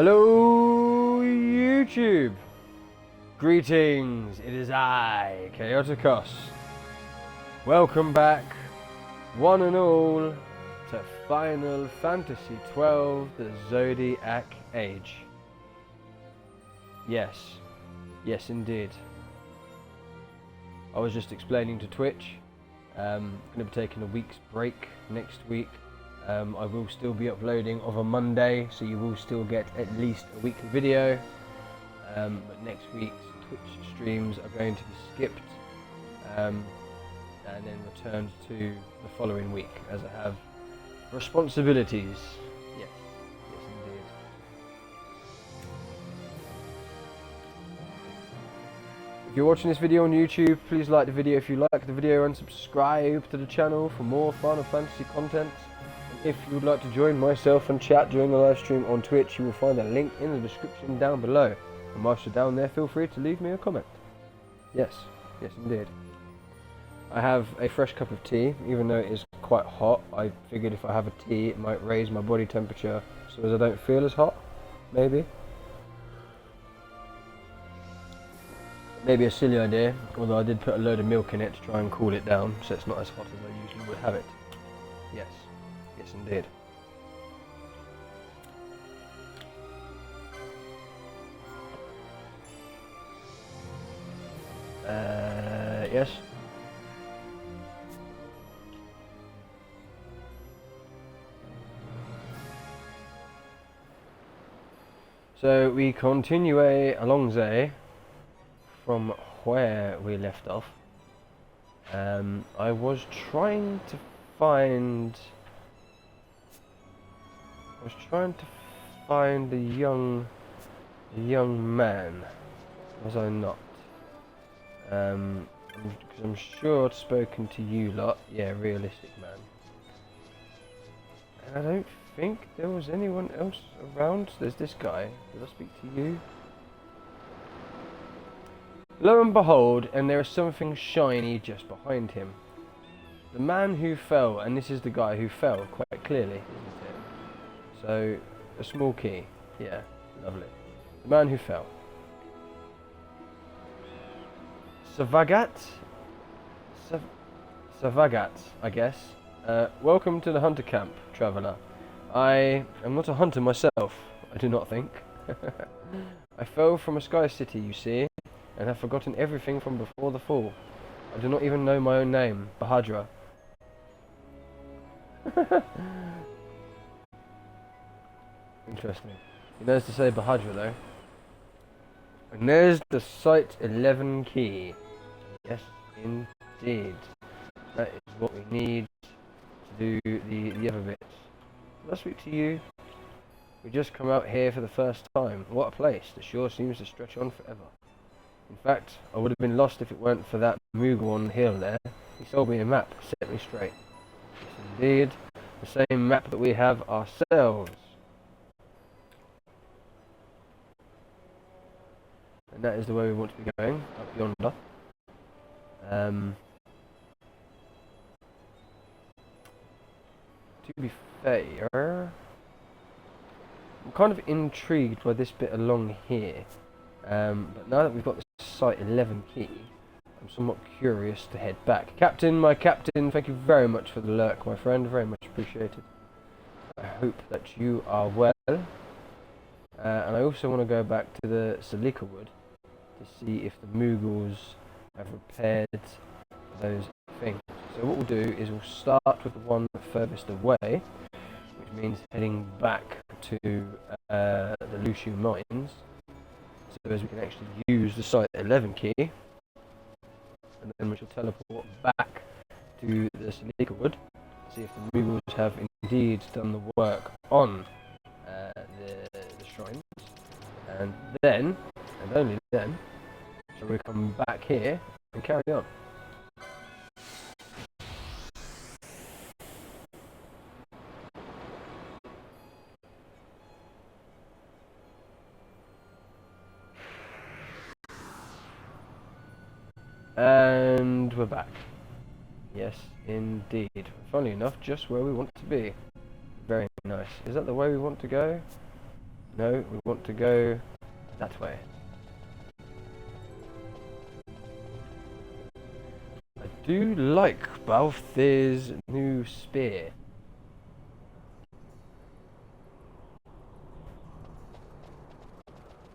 Hello, YouTube! Greetings, it is I, Chaoticos. Welcome back, one and all, to Final Fantasy XII, the Zodiac Age. Yes indeed. I was just explaining to Twitch, I'm going to be taking a week's break next week. I will still be uploading of a Monday, so you will still get at least a weekly video. But next week's Twitch streams are going to be skipped, and then returned to the following week, as I have responsibilities. Yes indeed. If you're watching this video on YouTube, please like the video if you like the video and subscribe to the channel for more Final Fantasy content. If you would like to join myself and chat during the live stream on Twitch, you will find a link in the description down below. And whilst you're down there, feel free to leave me a comment. Yes indeed. I have a fresh cup of tea, even though it is quite hot. I figured if I have a tea, it might raise my body temperature so as I don't feel as hot, maybe. Maybe a silly idea, although I did put a load of milk in it to try and cool it down, so it's not as hot as I usually would have it. Yes indeed. Yes. So we continue along there from where we left off. I was trying to find the young man, was I not? Because I'm sure I'd spoken to you lot. Yeah, realistic man. And I don't think there was anyone else around. There's this guy. Did I speak to you? Lo and behold, and there is something shiny just behind him. The man who fell, and this is the guy who fell quite clearly, isn't it? So, a small key. Yeah, lovely. The man who fell. Savagat, I guess. Welcome to the hunter camp, traveller. I am not a hunter myself, I do not think. I fell from a sky city, you see, and have forgotten everything from before the fall. I do not even know my own name, Bahadra. Interesting. He knows to say Bahadra though. And there's the Site 11 key. Yes, indeed. That is what we need to do the other bits. Did I speak to you? We just come out here for the first time. What a place. The shore seems to stretch on forever. In fact, I would have been lost if it weren't for that Moogle on the hill there. He sold me a map, set me straight. Yes, indeed. The same map that we have ourselves. And that is the way we want to be going, up yonder. To be fair, I'm kind of intrigued by this bit along here. But now that we've got the Site 11 key, I'm somewhat curious to head back. My captain, thank you very much for the lurk, my friend. Very much appreciated. I hope that you are well. And I also want to go back to the Salika Wood to see if the Moogles have repaired those things. So what we'll do is we'll start with the one furthest away, which means heading back to the Lucio Mines, so as we can actually use the Site 11 key, and then we shall teleport back to the Salika Wood, see if the Moogles have indeed done the work on the shrines, and then, and only then, shall we come back here and carry on. And we're back. Yes, indeed. Funnily enough, just where we want to be. Very nice. Is that the way we want to go? No, we want to go that way. I do like Balthir's new spear.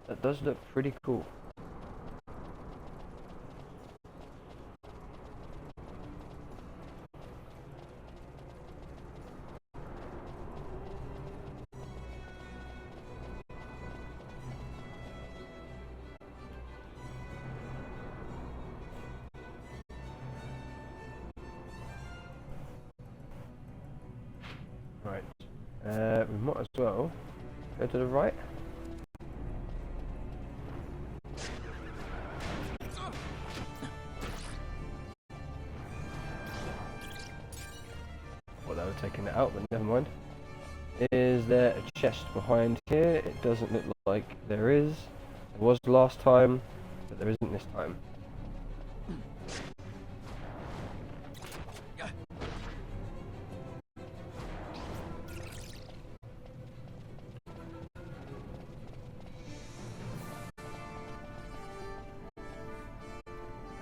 That does look pretty cool. Right. We might as well go to the right. Well, they were taking it out, but never mind. Is there a chest behind here? It doesn't look like there is. There was last time, but there isn't this time.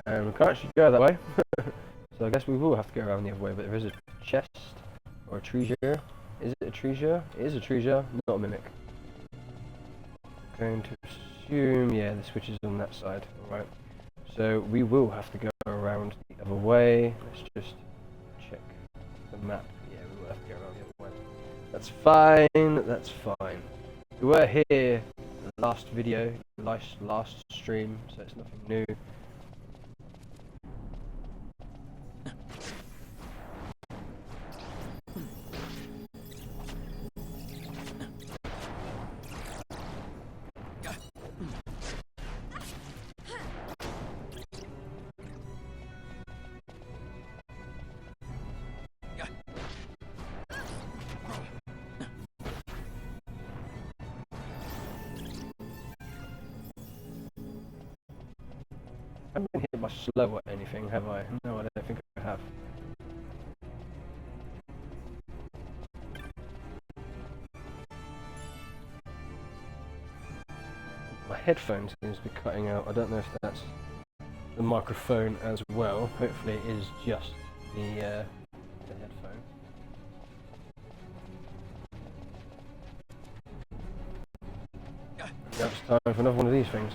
And we can't actually go that way, so I guess we will have to go around the other way, but there is a chest, or a treasure. Is it a treasure? It is a treasure, not a mimic. Going to assume, yeah, the switch is on that side, alright. So we will have to go around the other way. Let's just check the map. Yeah, we will have to go around the other way. That's fine, that's fine. We were here last video, last stream, so it's nothing new. I haven't been hit by slow or anything, have I? No, I don't think I have. My headphone seems to be cutting out. I don't know if that's the microphone as well. Hopefully it is just the headphone. Now it's time for another one of these things.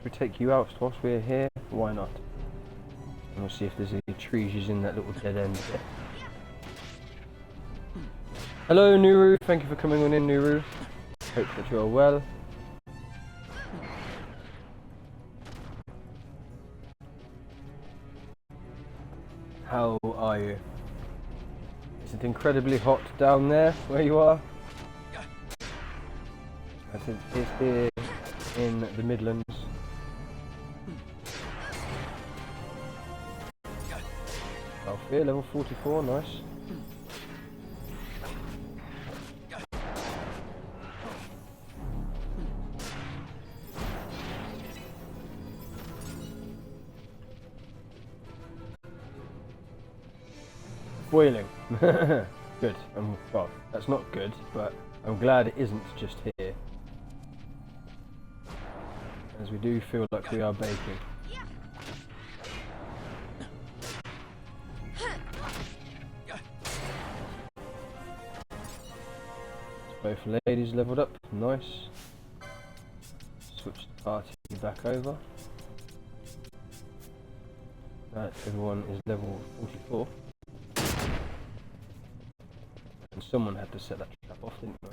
Should we take you out whilst we're here? Why not? And we'll see if there's any treasures in that little dead end bit. Hello Nuru, thank you for coming on in Nuru. Hope that you are well. How are you? Is it incredibly hot down there where you are? As it is here in the Midlands. Alfia, level 44, nice. Boiling. Good. Well, that's not good, but I'm glad it isn't just here. As we do feel like we are baking. Both ladies leveled up, nice. Switch the party back over. that everyone is level 44. And someone had to set that trap off, didn't they?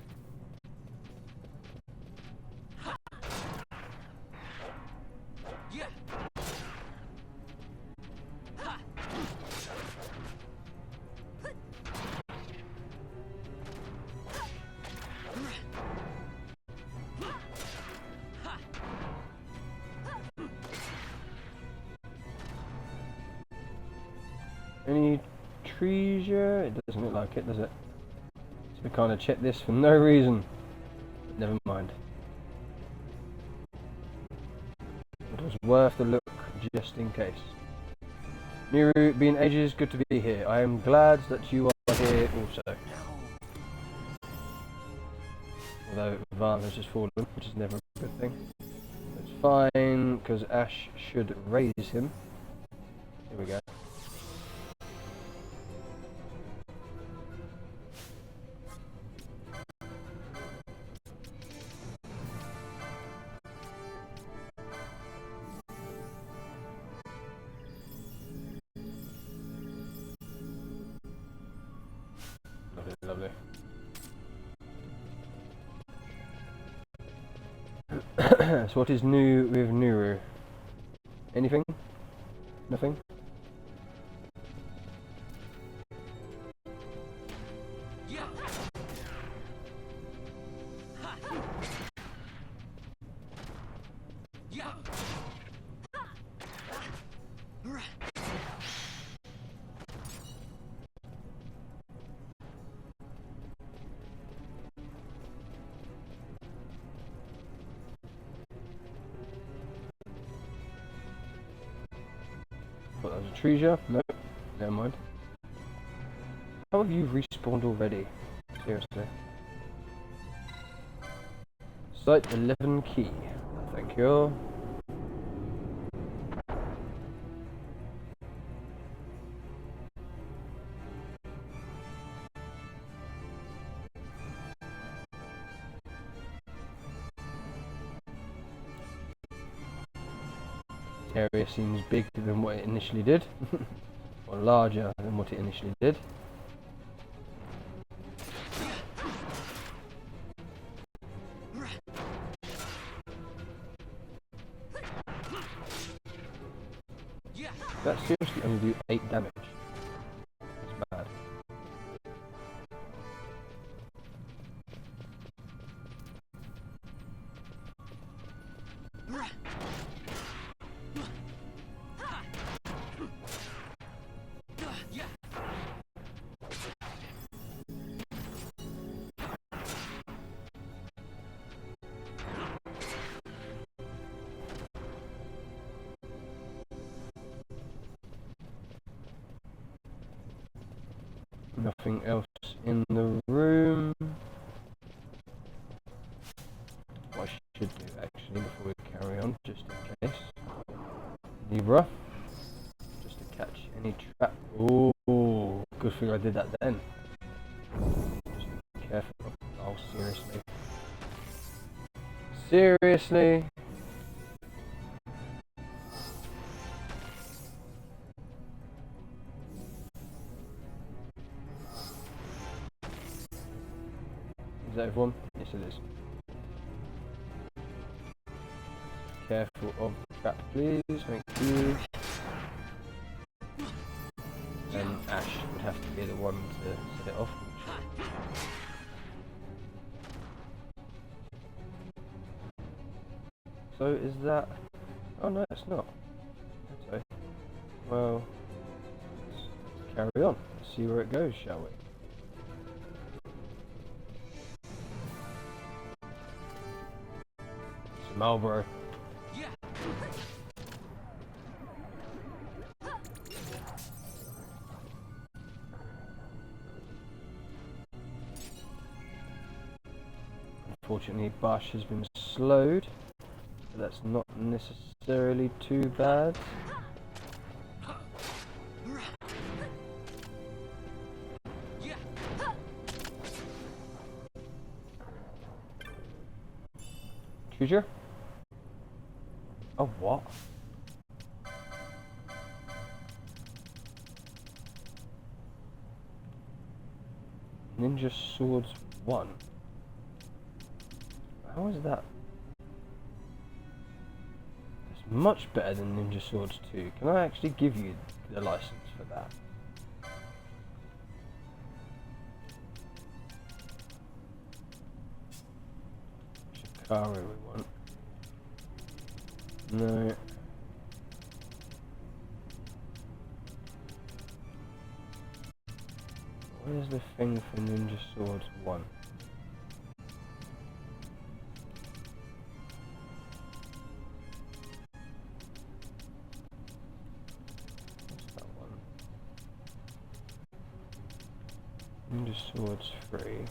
Any treasure? It doesn't look like it, does it? So we kind of checked this for no reason. Never mind. It was worth the look just in case. Miru, been ages, good to be here. I am glad that you are here also. Although Varn has just fallen, which is never a good thing. It's fine, because Ash should raise him. Here we go. Lovely. So what is new with Nuru? Anything? Nothing? Thought that was a treasure. Nope. Never mind. How have you respawned already? Seriously. Site 11 key. Thank you. Area seems bigger than what it initially did, or larger than what it initially did. That seriously only do 8 damage. That's bad. Nothing else in the room. What I should do actually before we carry on, just in case. Libra. Just to catch any trap. Ooh, good thing I did that then. Just be careful. Oh, seriously. Seriously? Is that everyone? Yes, it is. Careful of the trap, please. Thank you. And Ash would have to be the one to set it off. So is that... Oh no, it's not. Okay. Well, let's carry on. Let's see where it goes, shall we? It's Marlboro. Unfortunately, Bash has been slowed. That's not necessarily too bad. Treasure? Oh, what? Ninja Swords 1. How is that? It's much better than Ninja Swords 2. Can I actually give you the license for that? Shikara we want. No. Where's the thing for Ninja Swords 1? What's that one? Ninja Swords 3.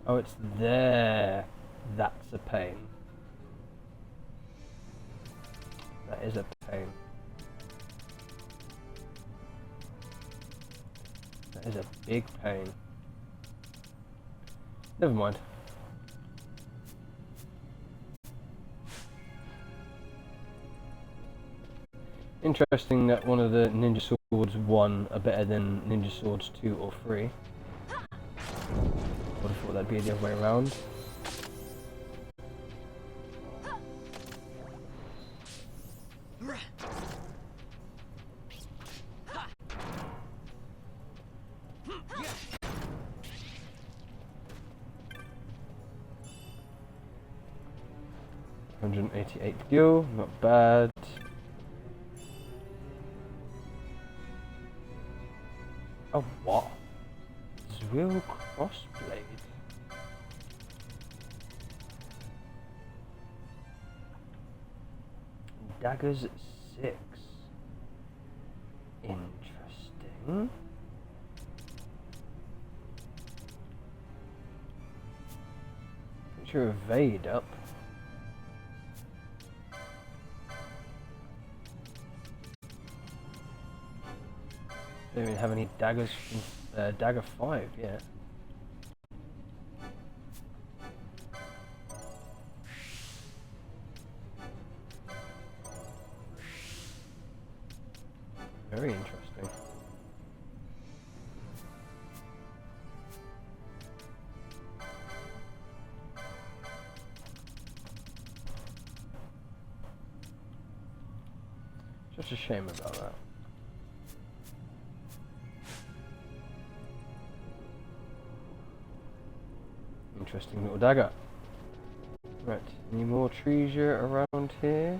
Oh, it's there. That's a pain. That is a pain. That is a big pain. Never mind. Interesting that one of the Ninja Swords 1 are better than Ninja Swords 2 or 3. Would have thought that'd be the other way around. $188 gil, not bad. Oh, what? Zwill Crossblade. Daggers 6. Interesting. Picture evade up. Don't even have any daggers from dagger 5 yet. Very interesting. Just a shame about that. Interesting little dagger. Right, any more treasure around here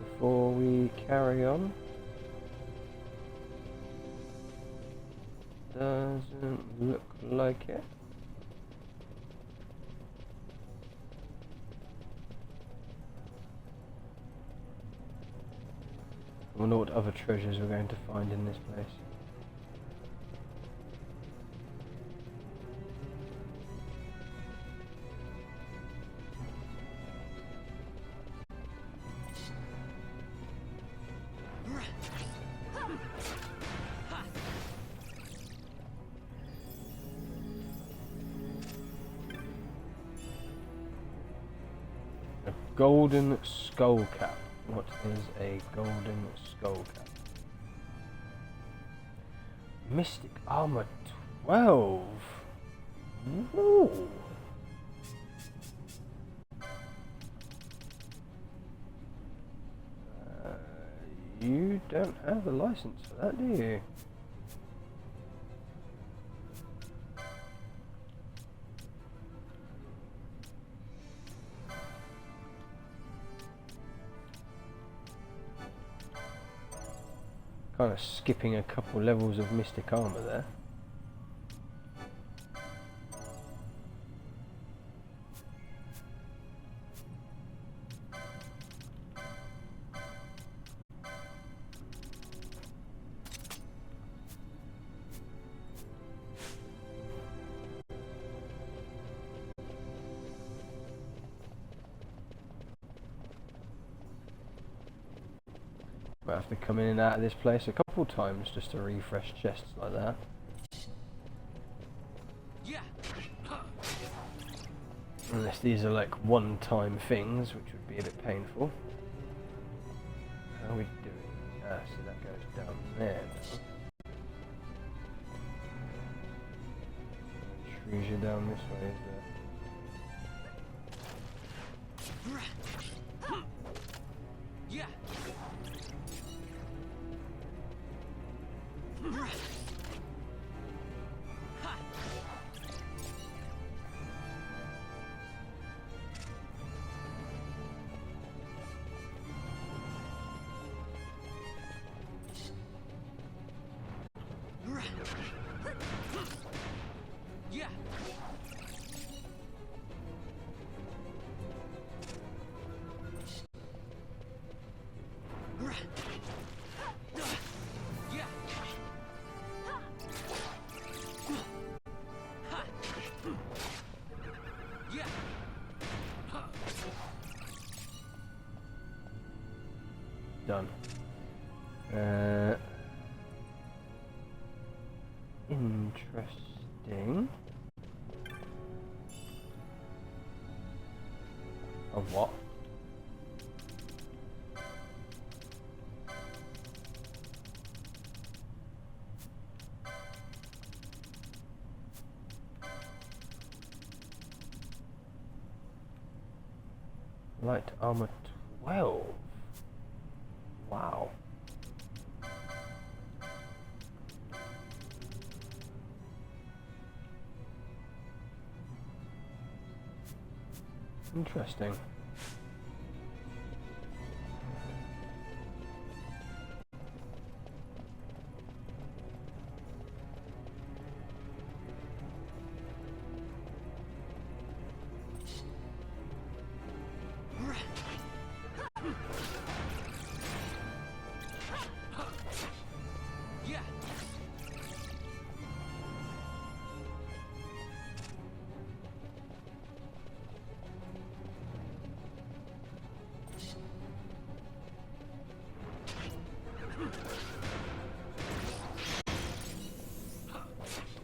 before we carry on? Doesn't look like it. I wonder what other treasures we're going to find in this place. A golden skull cap. What is a golden skull cap? Mystic armor 12. Ooh. You don't have a license for that, do you? Kind of skipping a couple levels of mystic armor there. Might have to come in and out of this place a couple times just to refresh chests like that. Unless these are like one-time things, which would be a bit painful. How are we doing? Ah, so that goes down there now. treasure down this way, is there? Done. Interesting. Of what? Light armor 12. Wow. Interesting.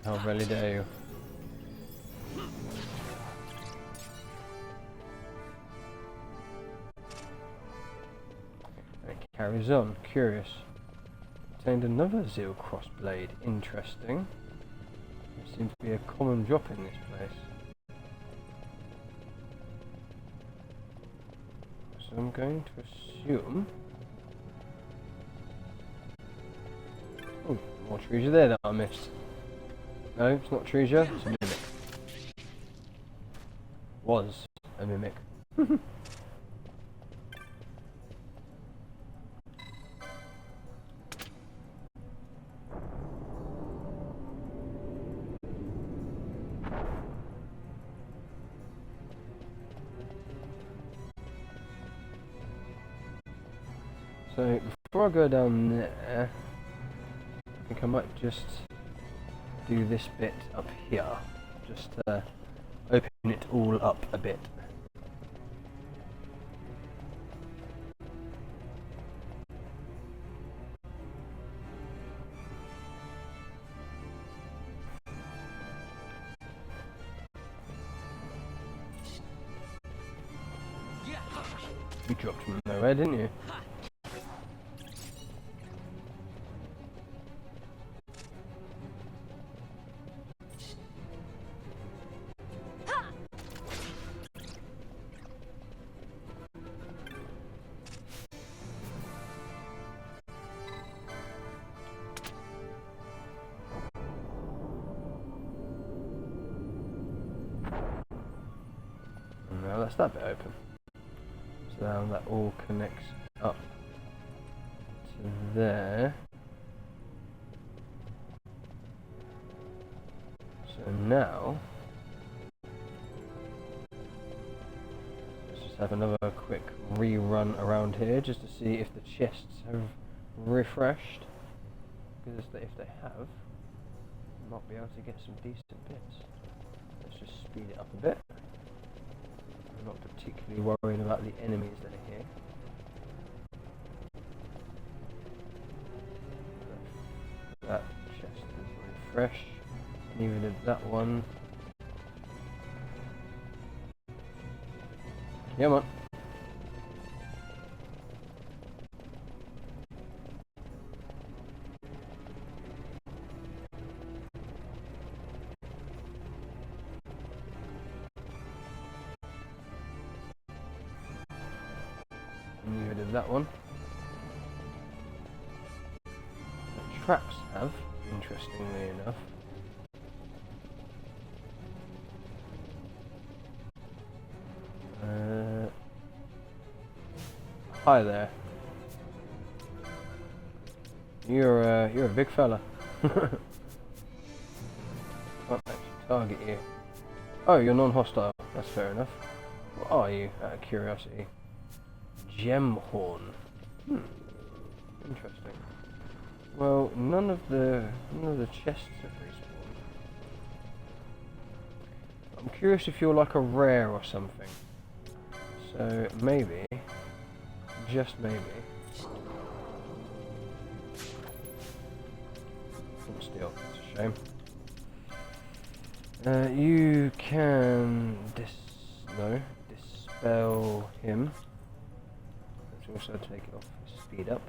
How really dare you? It carries on. Curious. Obtained another Zeal crossblade. Interesting. There seems to be a common drop in this place. So I'm going to assume... Oh, more treasure there that I missed. No, it's not treasure, it's a mimic. Was a mimic. So, before I go down there, I think I might just do this bit up here, just open it all up a bit. You dropped from nowhere, didn't you? Now that's that bit open. So now that all connects up to there. So now let's just have another quick rerun around here just to see if the chests have refreshed. Because if they have, we might be able to get some decent bits. Let's just speed it up a bit. I'm not particularly worried about the enemies that are here. That chest is very fresh. Neither did that one. Come on. New rid of that one. The traps have, interestingly enough. Hi there. You're a big fella. Can't actually target you. Oh, you're non-hostile. That's fair enough. What are you, out of curiosity? Gemhorn. Interesting. Well, none of the chests have respawned. I'm curious if you're like a rare or something. So maybe, just maybe. Couldn't steal. It's a shame. You can dispel him. Let's also take it off speed up.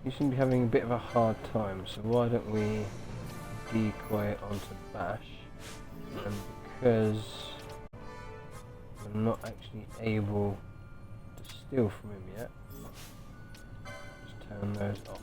You seem to be having a bit of a hard time, so why don't we decoy onto Bash? And because I'm not actually able to steal from him yet, just turn those off.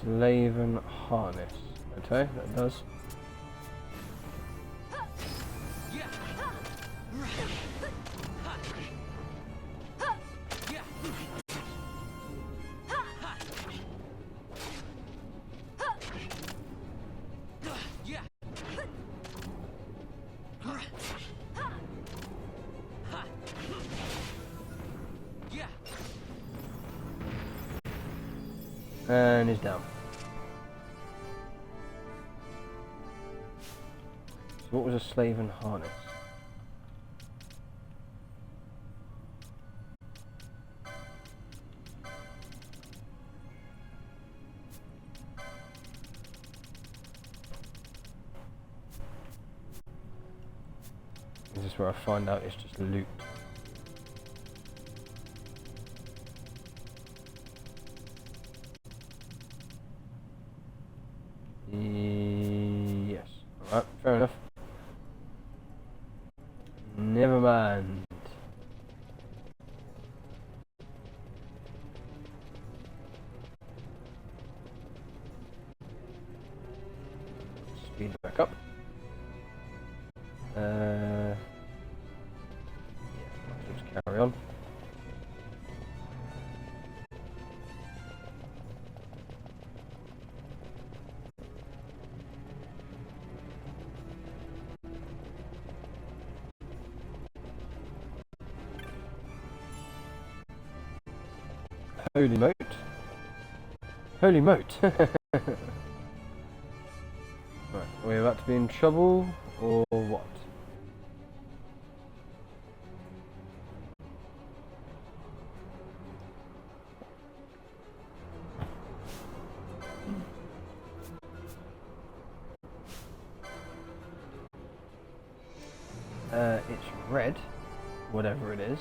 Slaven harness. Okay, that does. And he's down. So what was a Slaven harness? Is this where I find out it's just loot? Yes. Alright, fair enough. Never mind. Speed back up. Yeah, let's just carry on. Holy moat. Holy moat. Right, are we about to be in trouble or what? it's red, whatever it is.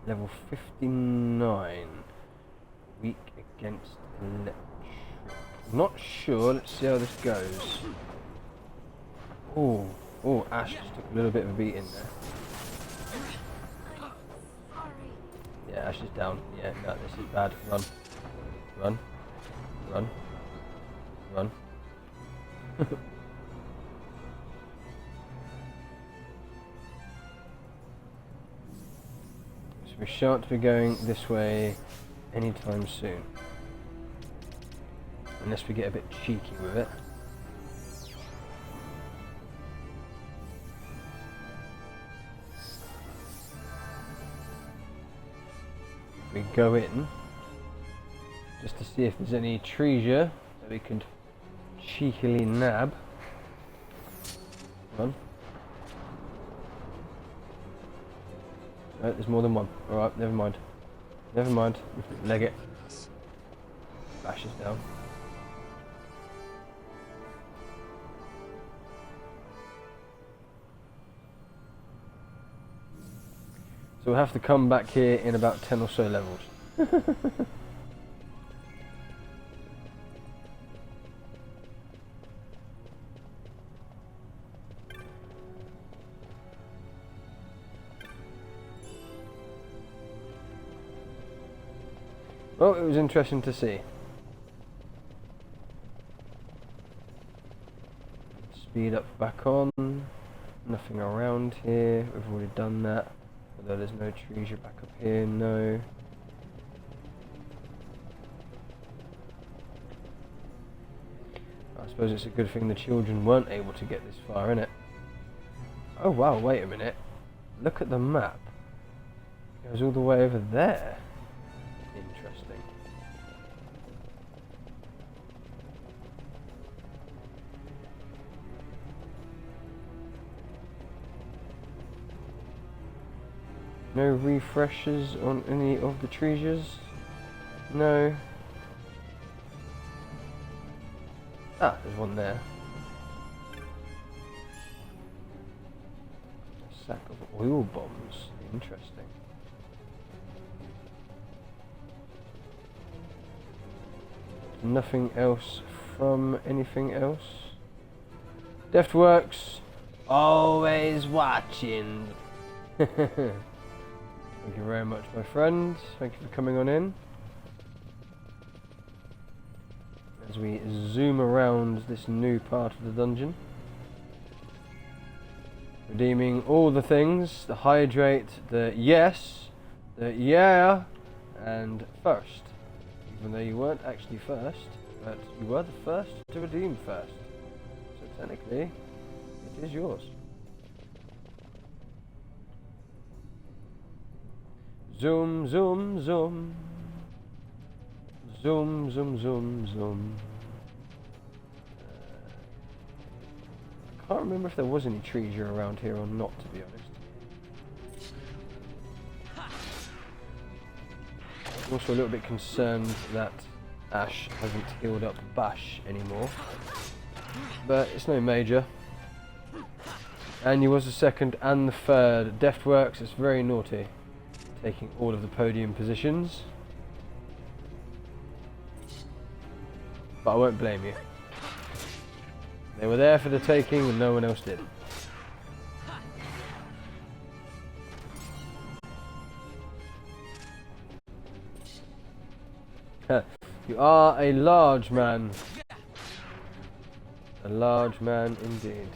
Level 59. Weak against electric. Not sure. Let's see how this goes. Oh, Ash just took a little bit of a beating there. Yeah, Ash is down. Yeah, no, this is bad. Run. Run. Run. Run. We shan't be going this way anytime soon. Unless we get a bit cheeky with it. We go in just to see if there's any treasure that we could cheekily nab. Come on. No, there's more than one. Alright, never mind. Never mind. Leg it. Bashes down. So we'll have to come back here in about 10 or so levels. Well, it was interesting to see. Speed up back on. Nothing around here. We've already done that. Although there's no treasure back up here, no. I suppose it's a good thing the children weren't able to get this far, innit? Oh wow, wait a minute. Look at the map. It goes all the way over there. Interesting. No refreshes on any of the treasures? No. Ah, there's one there. A sack of oil bombs. Interesting. Nothing else from anything else. Deftworks, always watching. Thank you very much, my friend. Thank you for coming on in. As we zoom around this new part of the dungeon. Redeeming all the things, the hydrate, the yes, the yeah, and first. Even though you weren't actually first, but you were the first to redeem first. So technically, it is yours. Zoom, zoom, zoom. Zoom, zoom, zoom, zoom. I can't remember if there was any treasure around here or not, to be honest. I'm also a little bit concerned that Ash hasn't healed up Bash anymore. But it's no major. And he was the second and the third. Deftworks, it's very naughty. Taking all of the podium positions. But I won't blame you. They were there for the taking and no one else did. You are a large man. A large man indeed.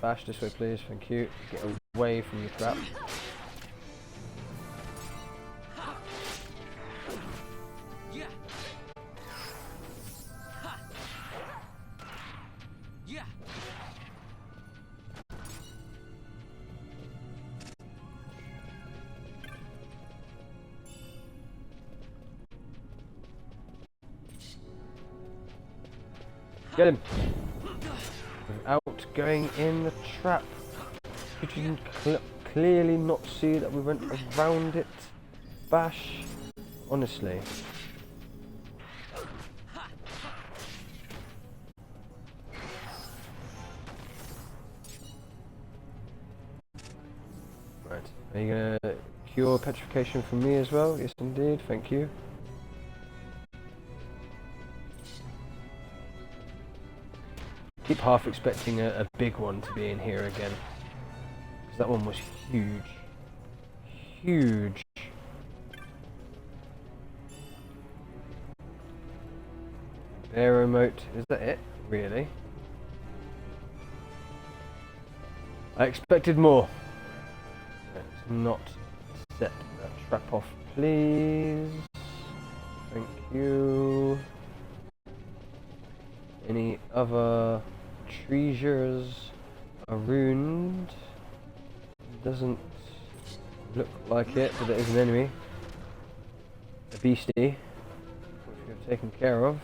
Bash this way please, thank you. Get away from your trap. Get him! Without going in the trap. Could you clearly not see that we went around it? Bash. Honestly. Right. Are you gonna cure petrification from me as well? Yes indeed, thank you. Keep half expecting a big one to be in here again. Because that one was huge. Huge. Air remote, is that it? Really? I expected more. Let's not set that trap off, please. Thank you. Any other treasures are ruined? Doesn't look like it, but there is an enemy. A beastie, which we have taken care of.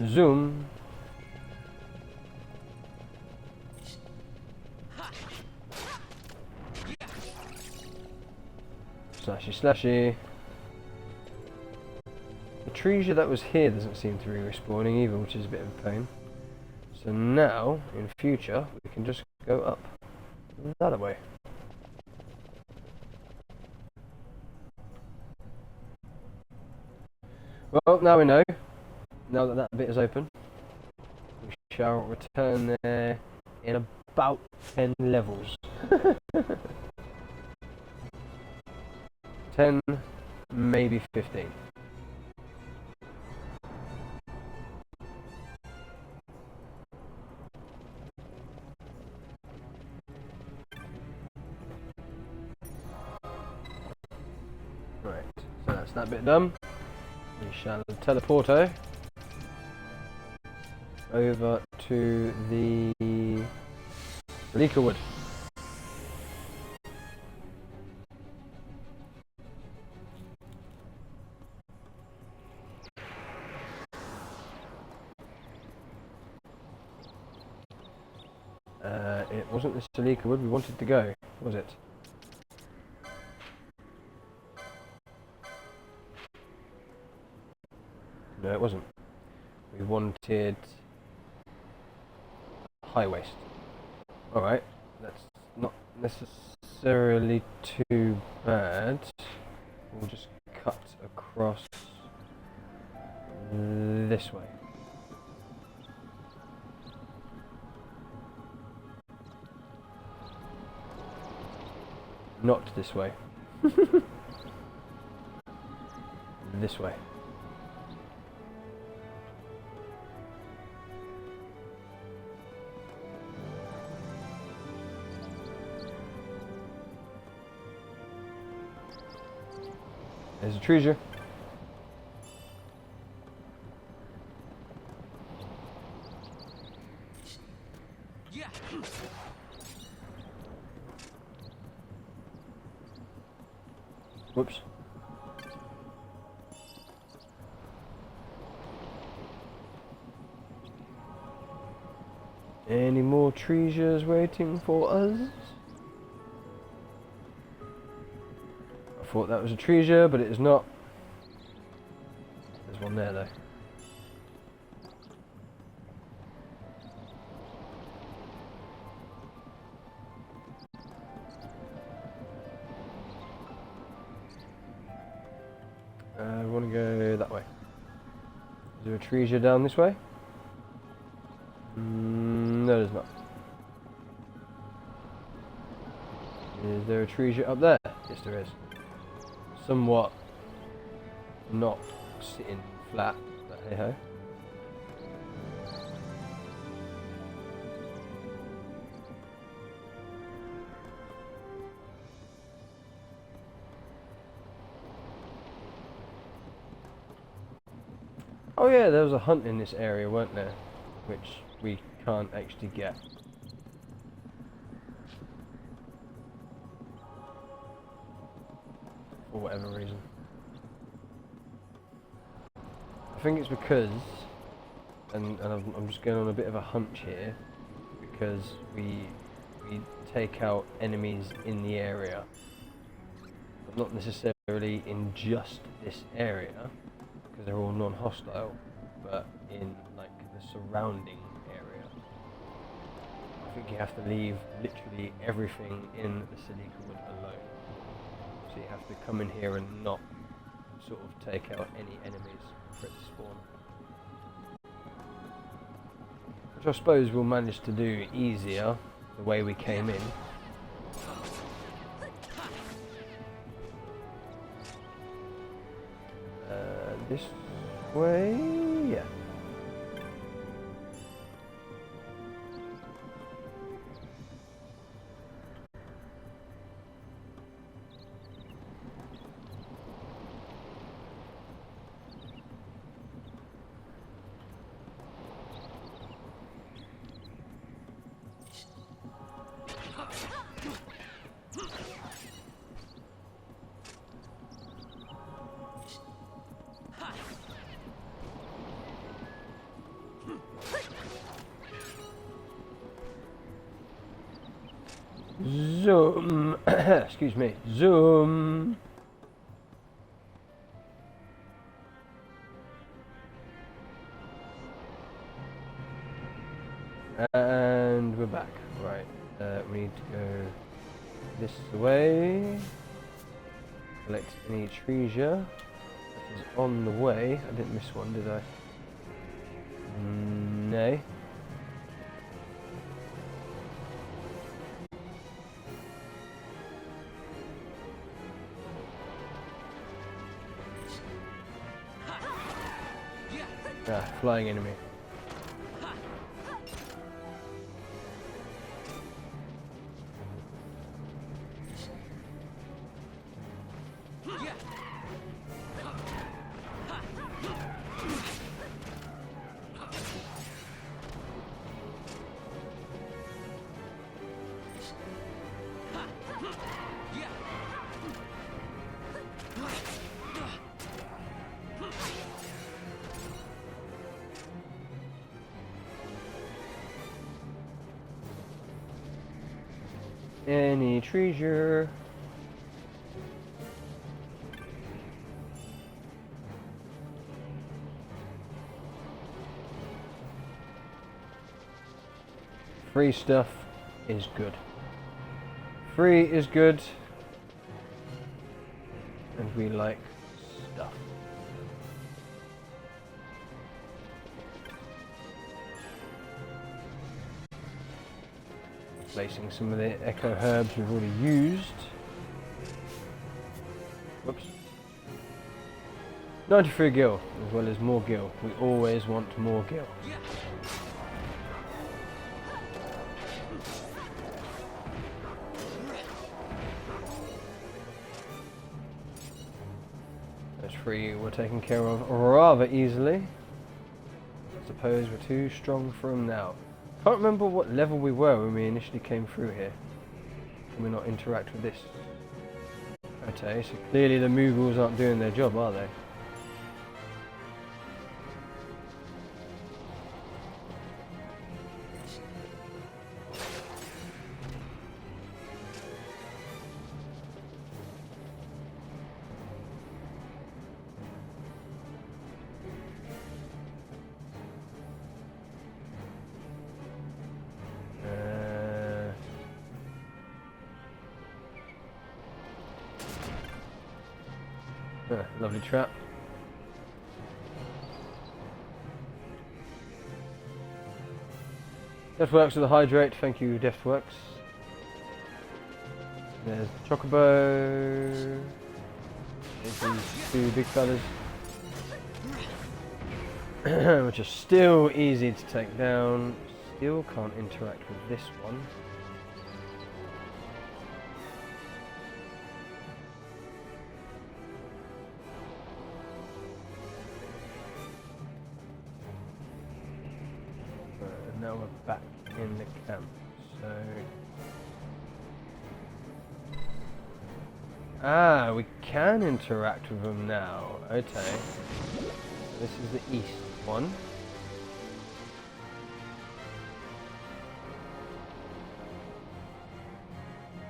Zoom. Slashy slashy. The treasure that was here doesn't seem to be respawning either, which is a bit of a pain. So now, in future, we can just go up the other way. Well, now we know. Now that that bit is open, we shall return there in about 10 levels. 10, maybe 15. Right, so that's that bit done. We shall teleport over to the Leaker Wood. It wasn't the Salika Wood we wanted to go, was it? No, it wasn't. We wanted High Waste. Alright, that's not necessarily too bad. We'll just cut across this way. Not this way. This way. There's a treasure. Yeah. Whoops. Any more treasures waiting for us? I thought that was a treasure, but it is not. There's one there though. We want to go that way. Is there a treasure down this way? No, there's not. Is there a treasure up there? Yes, there is. Somewhat not sitting flat, but hey ho. Oh yeah, there was a hunt in this area, weren't there? Which we can't actually get. for whatever reason. I think it's because, and I'm just going on a bit of a hunch here, because we take out enemies in the area, but not necessarily in just this area, because they're all non-hostile, but in like the surrounding area. I think you have to leave literally everything in the Silica Wood alone. So you have to come in here and not sort of take out any enemies for it to spawn. Which I suppose we'll manage to do easier the way we came in. This way, yeah. Zoom. Excuse me. Zoom. And we're back. Right. We need to go this way. Collect any treasure that is on the way. I didn't miss one, did I? No. Ah, flying enemy. Any treasure? Free stuff is good. Free is good. And we like stuff. Placing some of the echo herbs we've already used. Whoops. 93 gil, as well as more gil. We always want more gil. Those three were taken care of rather easily. I suppose we're too strong for them now. Can't remember what level we were when we initially came through here. Can we not interact with this? Okay, so clearly the Moogles aren't doing their job, are they? Lovely trap. Deathworks with the hydrate, thank you Deathworks. There's the Chocobo. There's these two big fellas. Which are still easy to take down. Still can't interact with this one. Now we're back in the camp, so Ah, we can interact with them now. Okay. This is the east one.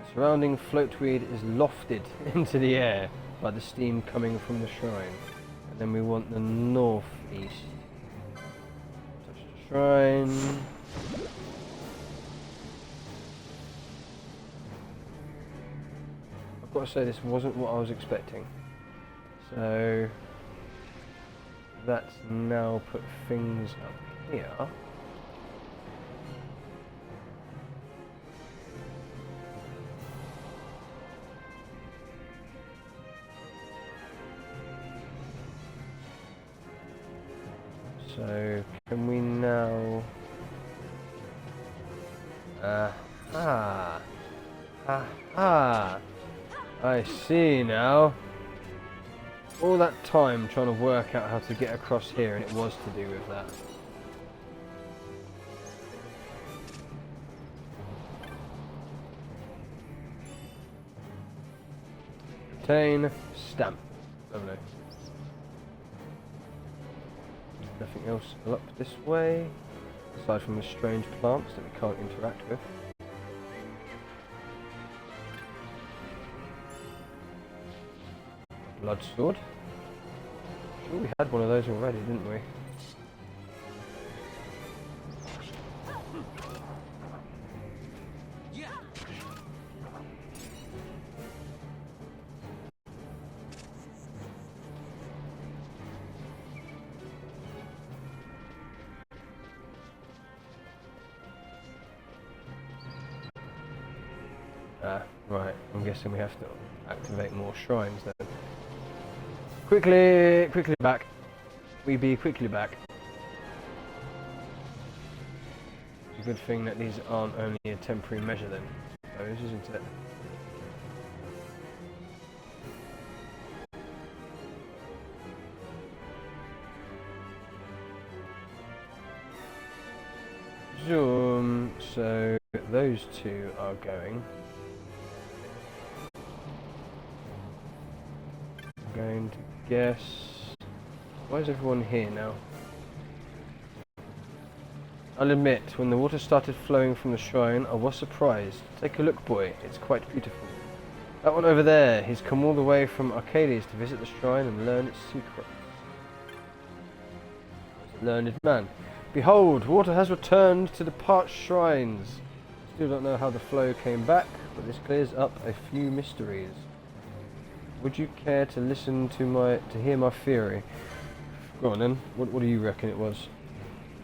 The surrounding floatweed is lofted into the air by the steam coming from the shrine. And then we want the northeast. Touch the shrine. I've got to say, this wasn't what I was expecting. So that's now put things up here. So can we now? Aha! Aha! I see now. All that time trying to work out how to get across here, and it was to do with that. Obtain stamp. Lovely. Nothing else up this way, aside from the strange plants that we can't interact with. Blood sword. Sure, we had one of those already, didn't we? Right, I'm guessing we have to activate more shrines then. Quickly back. We be quickly back. It's a good thing that these aren't only a temporary measure then, I suppose, isn't it? Zoom. So those two are going. I'm going to guess. Why is everyone here now? I'll admit, when the water started flowing from the shrine, I was surprised. Take a look, boy. It's quite beautiful. That one over there, he's come all the way from Arcades to visit the shrine and learn its secrets. Learned man. Behold, water has returned to the parched shrines. Still don't know how the flow came back, but this clears up a few mysteries. Would you care to listen to hear my theory? Go on then. What do you reckon it was?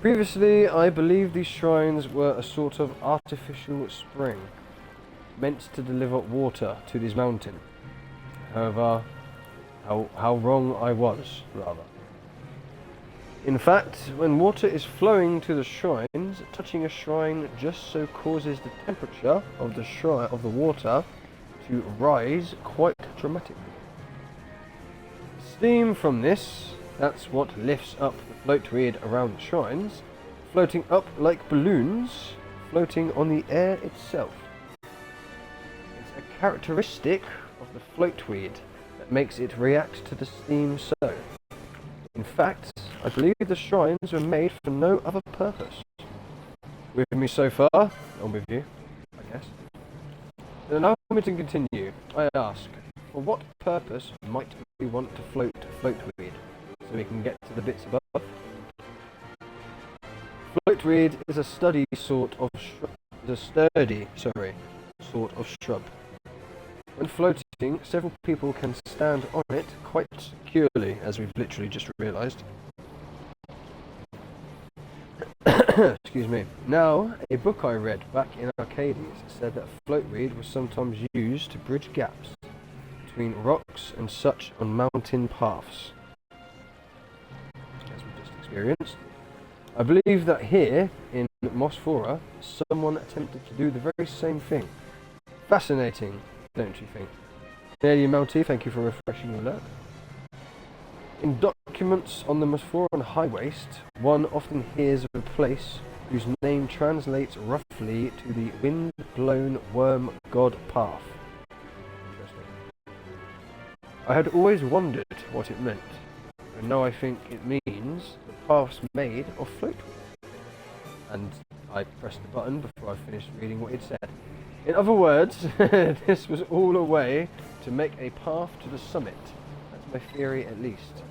Previously, I believed these shrines were a sort of artificial spring, meant to deliver water to this mountain. However, how wrong I was, rather. In fact, when water is flowing to the shrines, touching a shrine just so causes the temperature of the shrine of the water to rise quite dramatically. Steam from this, that's what lifts up the floatweed around the shrines, floating up like balloons, floating on the air itself. It's a characteristic of the floatweed that makes it react to the steam so. In fact, I believe the shrines were made for no other purpose. With me so far? I'm with you, I guess. Then allow me to continue. I ask, for what purpose might we want to float floatweed? So we can get to the bits above? Floatweed is a sturdy sort of shrub. When floating, several people can stand on it quite securely, as we've literally just realised. Excuse me. Now, a book I read back in Arcades said that floatweed was sometimes used to bridge gaps between rocks and such on mountain paths, as we just experienced. I believe that here, in Mosphora, someone attempted to do the very same thing. Fascinating, don't you think? Canadian Mountie, thank you for refreshing your alert. In documents on the Mosphoran High Waste, one often hears of a place whose name translates roughly to the wind-blown worm god path. Interesting. I had always wondered what it meant, and now I think it means the paths made of float. And I pressed the button before I finished reading what it said. In other words, this was all a way to make a path to the summit. That's my theory, at least.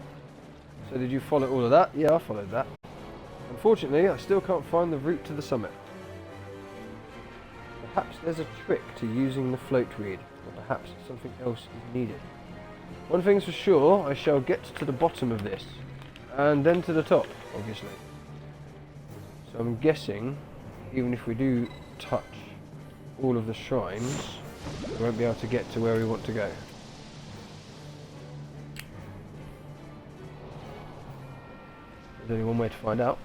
So did you follow all of that? Yeah, I followed that. Unfortunately, I still can't find the route to the summit. Perhaps there's a trick to using the float reed, or perhaps something else is needed. One thing's for sure, I shall get to the bottom of this, and then to the top, obviously. So I'm guessing, even if we do touch all of the shrines, we won't be able to get to where we want to go. There's only one way to find out.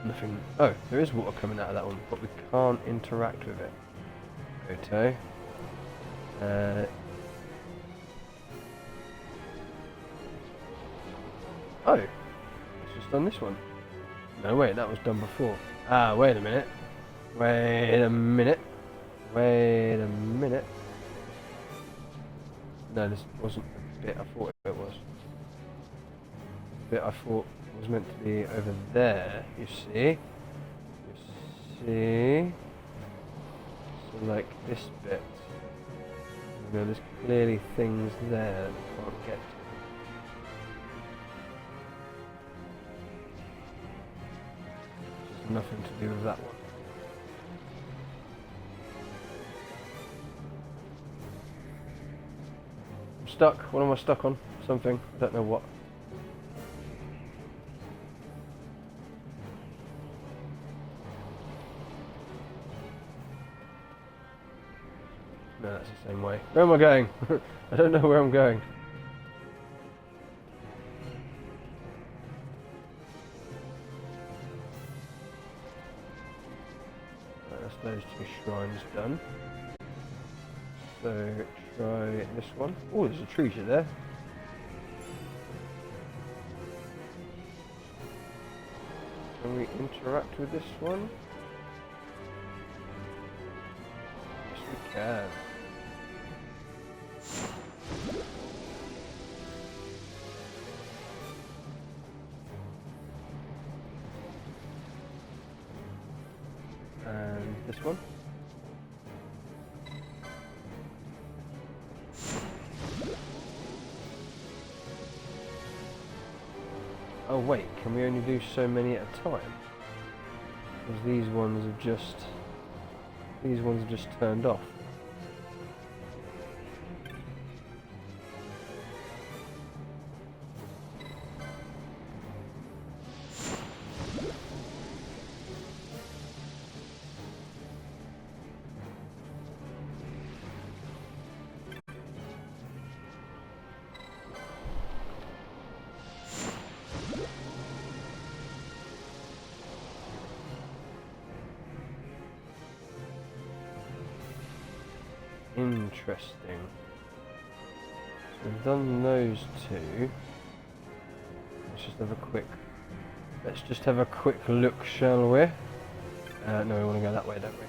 Nothing. Oh, there is water coming out of that one, but we can't interact with it. Okay. Oh, it's just done this one. No, wait, that was done before. Ah, wait a minute. Wait a minute. Wait a minute. No, this wasn't the bit I thought it was. The bit I thought was meant to be over there, you see? You see? So like this bit. You know, there's clearly things there that we can't get to. Just nothing to do with that one. I'm stuck. What am I stuck on? Something. I don't know what. No, that's the same way. Where am I going? I don't know where I'm going. Right, that's those two shrines done. So try this one. Oh, there's a treasure there. Can we interact with this one? Yes, we can. And this one. Oh wait, can we only do so many at a time? Because these ones have just turned off. Interesting. So we've done those two. Let's just have a quick look, shall we? No, we want to go that way, don't we?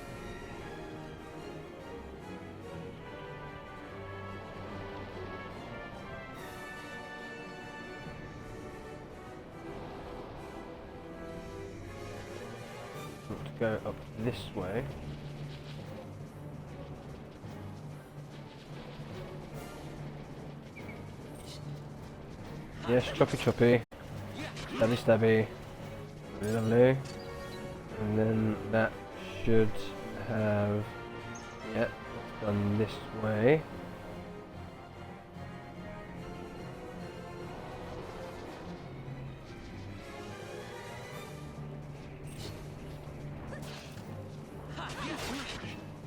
Want to go up this way. Yes, choppy choppy. Stabby stabby. Lovely, lovely. And then that should have... yeah, it's done this way.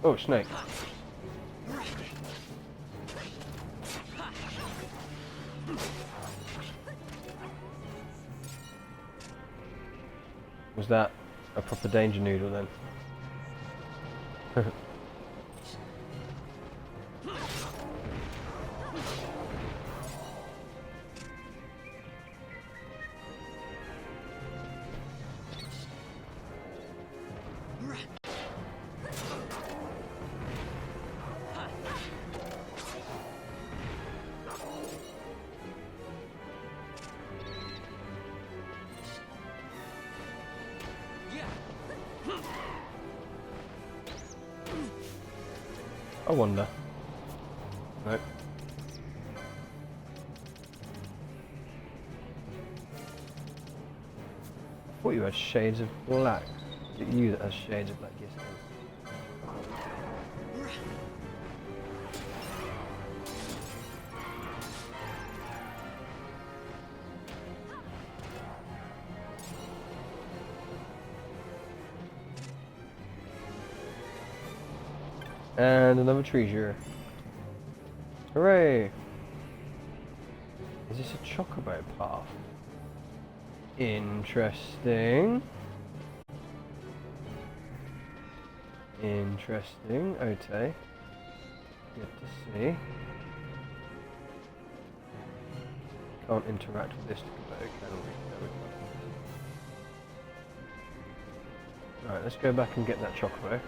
Oh, snake. Was that a proper danger noodle then? I wonder. Nope. I thought you had shades of black. Is it you that has shades of black? Yes, it is. And another treasure. Hooray! Is this a chocobo path? Interesting. Interesting. Okay. Good to see. Can't interact with this chocobo, can we? No, we can't. Alright, let's go back and get that chocobo.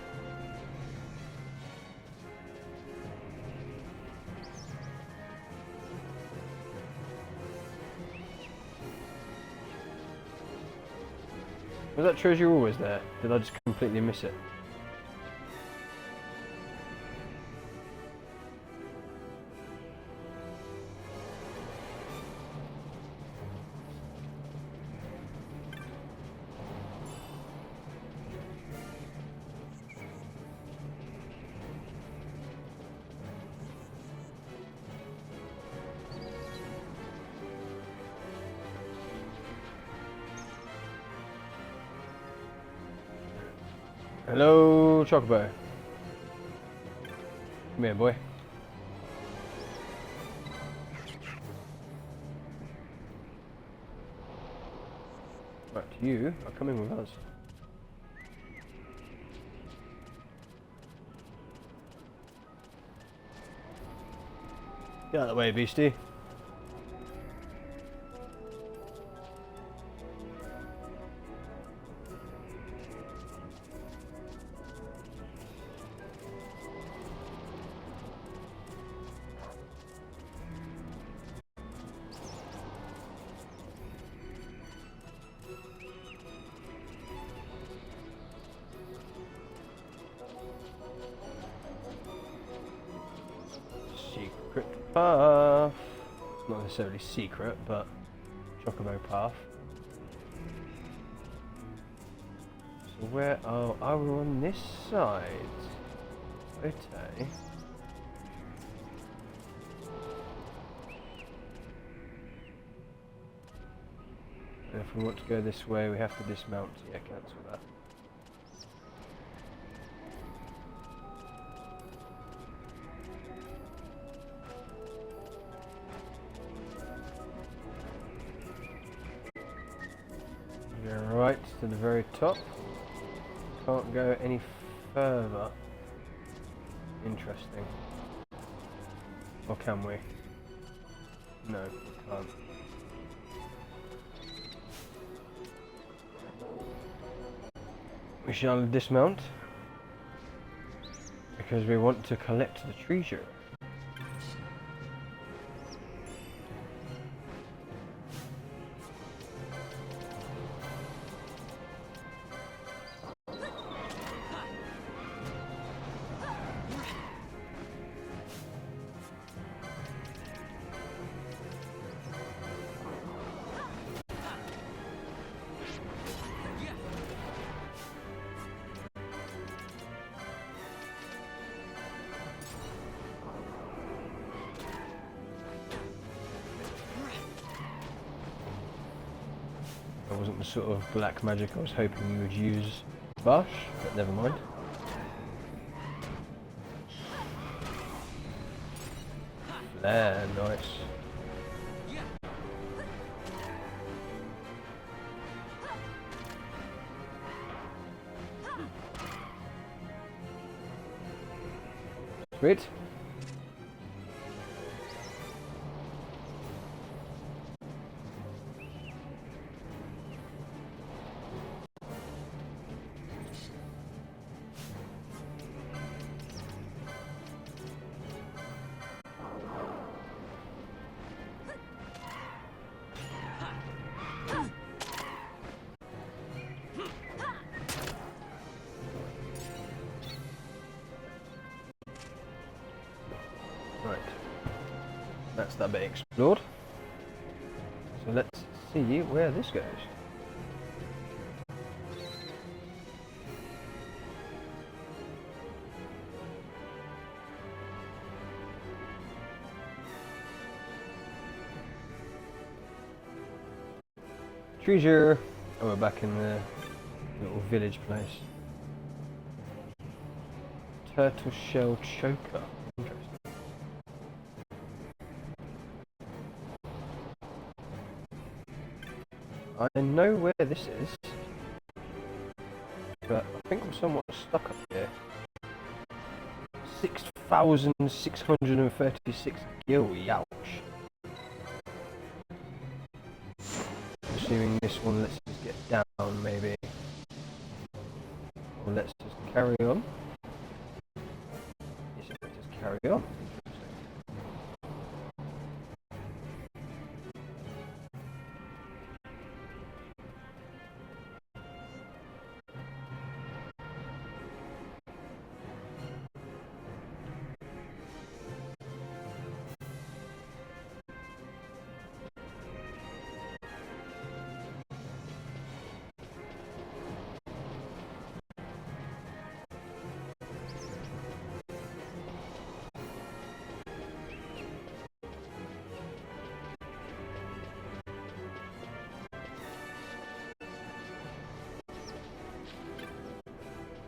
Was that treasure always there? Did I just completely miss it? Hello, Chocobo. Come here, boy. Right, you are coming with us. Get out of the way, beastie. Secret path. It's not necessarily secret, but Chocobo path. So where are we on this side? Okay. And if we want to go this way, we have to dismount. Yeah, cancel that. Go right to the very top. Can't go any further. Interesting. Or can we? No, we can't. We shall dismount because we want to collect the treasure. That wasn't the sort of black magic I was hoping you would use, Bash, but never mind. Flare, nice. Sweet. that's that bit explored. So let's see where this goes. Treasure! Oh, we're back in the little village place. Turtle shell choker. Interesting. I know where this is, but I think I'm somewhat stuck up here. 6,636 gil, youch. Assuming this one lets us get down, maybe. Or let's just carry on. Yes, let's just carry on.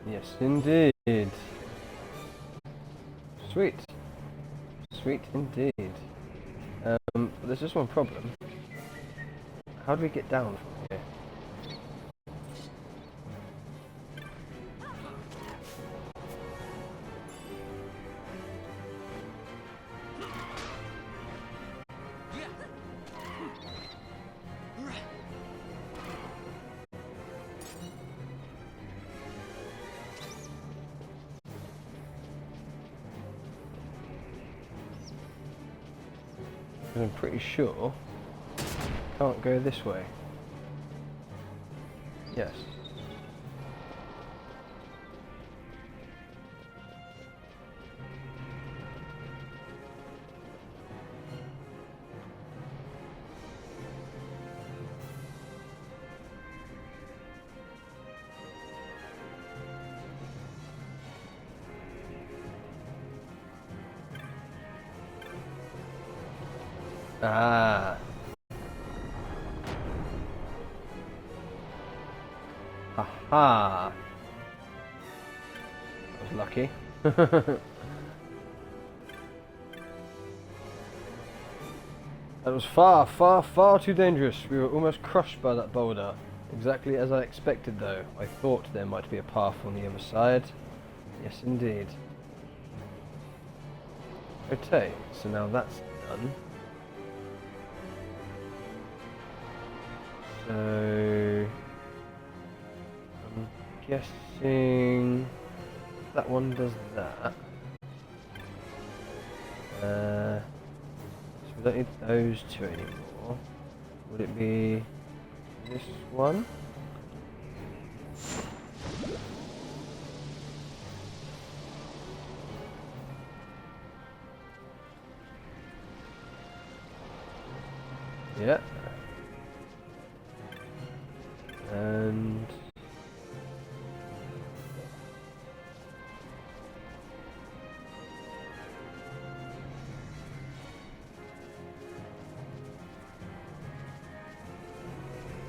Yes, indeed. Sweet. Sweet indeed. But there's just one problem. How do we get down from here? I'm pretty sure can't go this way. Yes. Ah. Haha. That was lucky. That was far, far, far too dangerous. We were almost crushed by that boulder. Exactly as I expected though. I thought there might be a path on the other side. Yes indeed. Okay, so now that's done. So I'm guessing that one does that. So we don't need those two anymore. Would it be this one? Yeah. And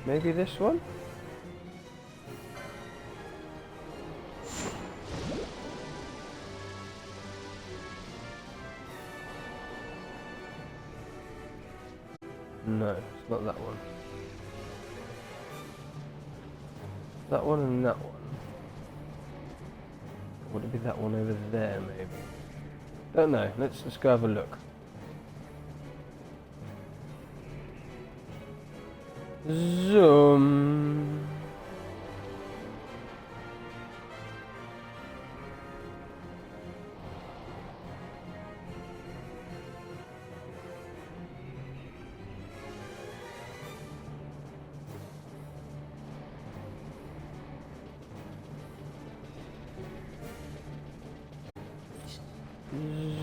maybe this one? No, it's not that one. That one and that one. Would it be that one over there, maybe? Don't know. Let's go have a look. Zoom.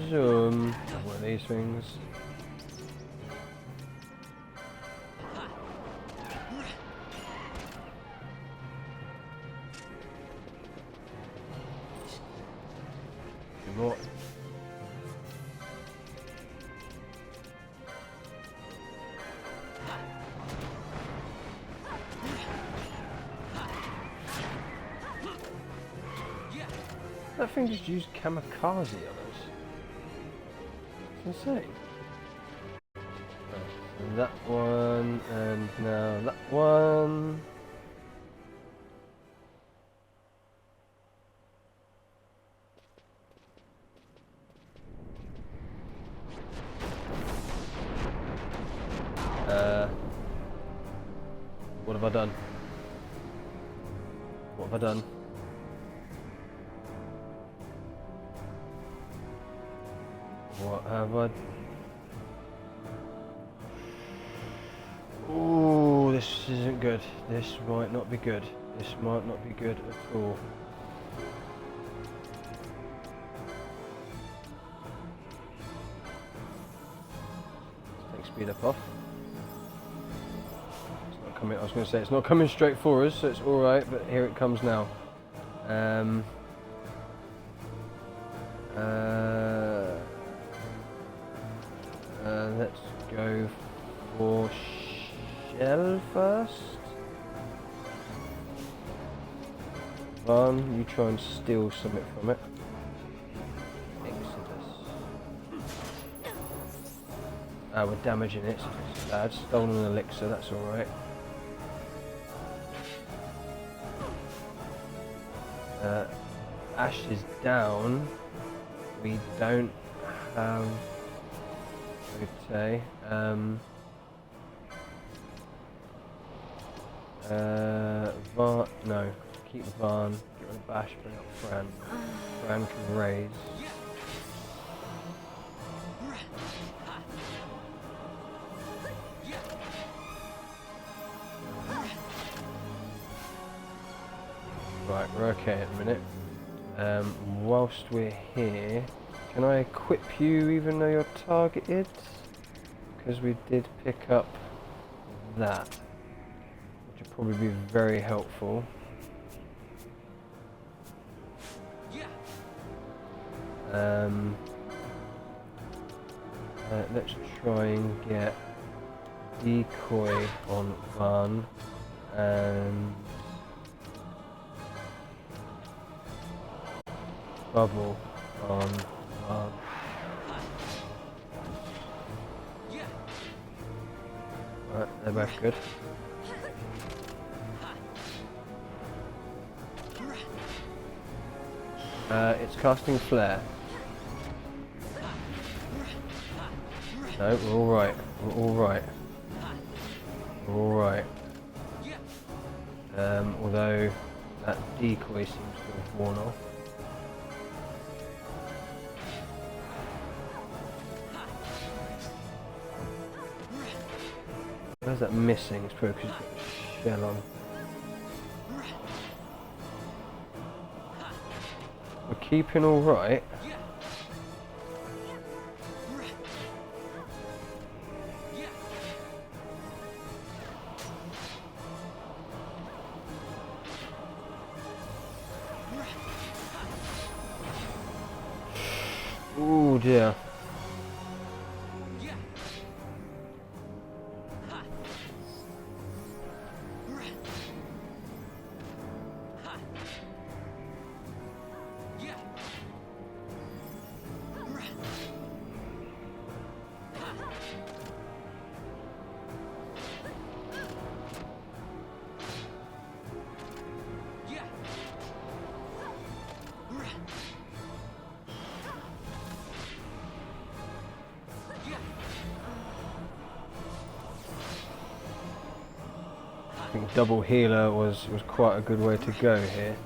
Zoom. One of these things. more. That thing just used kamikaze on us. It's insane. And that one, and now that one. What have I done? What have I done? What have I... Ooh, this isn't good. This might not be good. This might not be good at all. Let's take speed up off. It's not coming, I was going to say it's not coming straight for us, so it's alright, but here it comes now. Let's go for shell first. You try and steal something from it. Exodus. We're damaging it, so it's bad. Stolen elixir, that's alright. Ash is down. We don't have... Okay. Varn, no. Keep Varn. Get rid of Bash. Bring up Fran. Fran can raise. Right, we're okay at the minute. Whilst we're here, can I equip you even though you're targeted? Because we did pick up that, which would probably be very helpful. Let's try and get decoy on Varn and bubble on Varn. Right, they're both good. It's casting flare. No, we're alright. We're alright. We're alright. Although that decoy seems to have worn off. Where's that missing? It's probably because he's got a shell on. We're keeping alright. Oh dear. I think double healer was quite a good way to go here.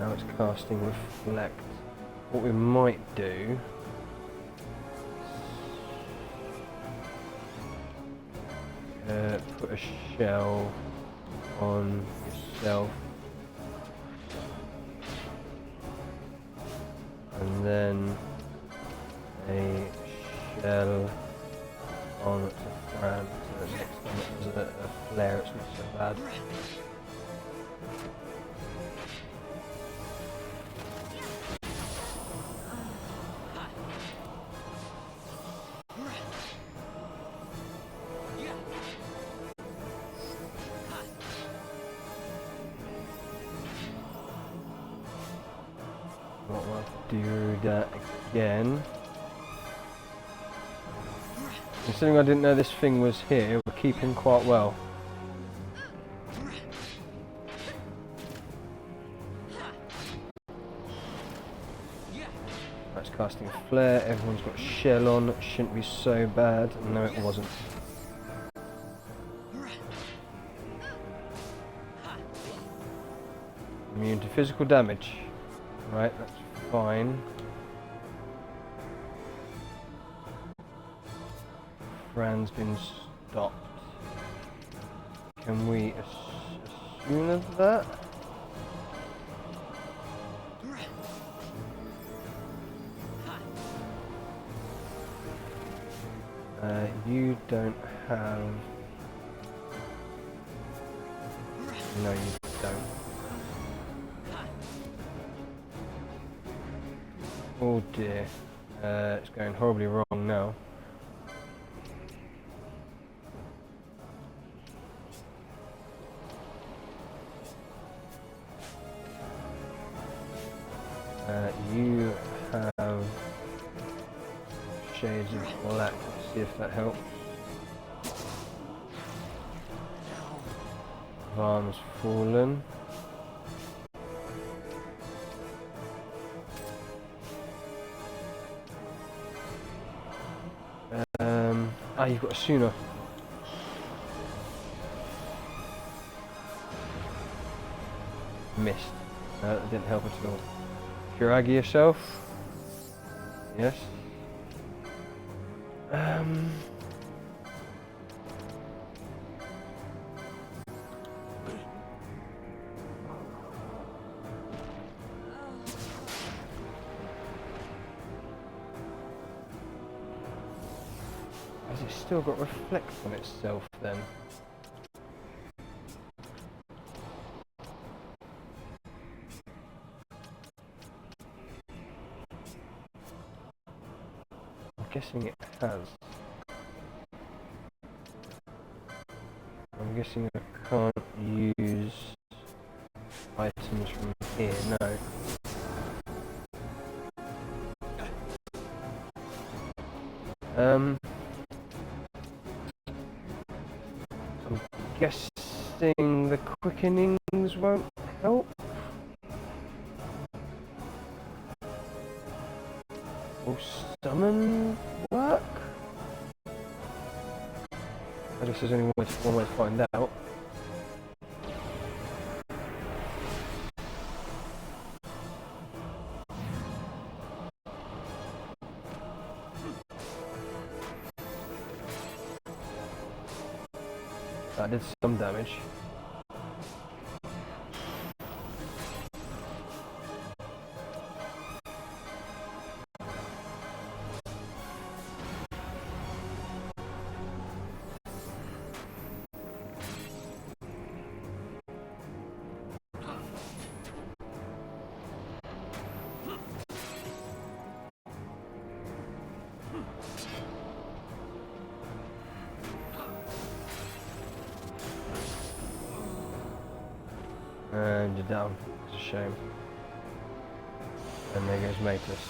Now it's casting reflect. What we might do put a shell on yourself and then a shell on Fran, so the next time it does a flare it's not so bad. do that again. Considering I didn't know this thing was here, we're keeping quite well. That's casting a flare, everyone's got shell on, it shouldn't be so bad. No, it wasn't. Immune to physical damage. Right, that's fine. Fran's been stopped. Can we assume of that? You don't have... No, you don't. Oh dear. It's going horribly wrong now. You have shades of black. Let's see if that helps. Varn's fallen. You've got a Suna. Missed. No, that didn't help at all. Kuragi yourself. Yes. Has it still got reflect on itself then? I'm guessing it has. I'm guessing I can't use items from here, no. I'm guessing the quickenings won't help. Will summon work? I guess there's only one way to find out. That did some damage. And you're down. It's a shame. And there goes Matus.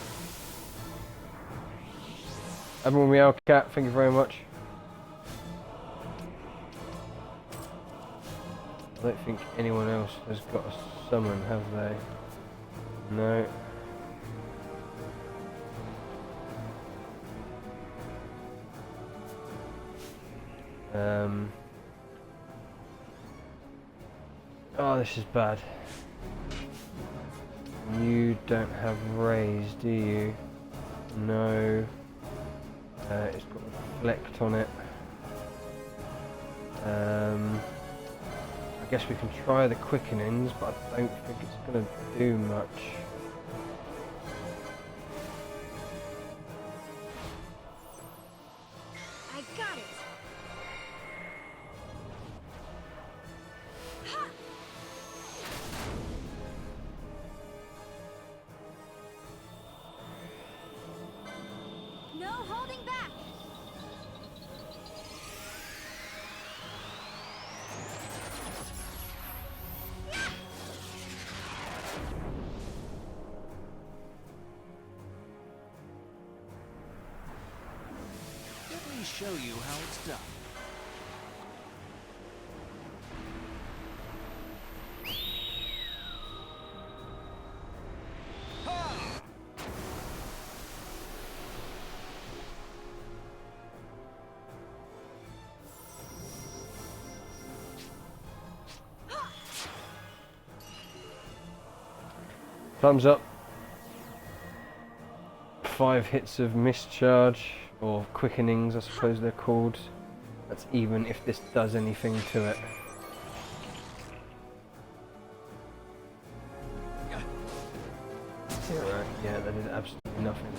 Admiral Meowcat, thank you very much. I don't think anyone else has got a summon, have they? No. Oh, this is bad. You don't have raise, do you? No. It's got reflect on it. I guess we can try the quickenings, but I don't think it's going to do much. I got it. No holding back. show you how it's done. Thumbs up. 5 hits of mischarge, or quickenings I suppose they're called. That's even if this does anything to it. Zero. Yeah, that did absolutely nothing.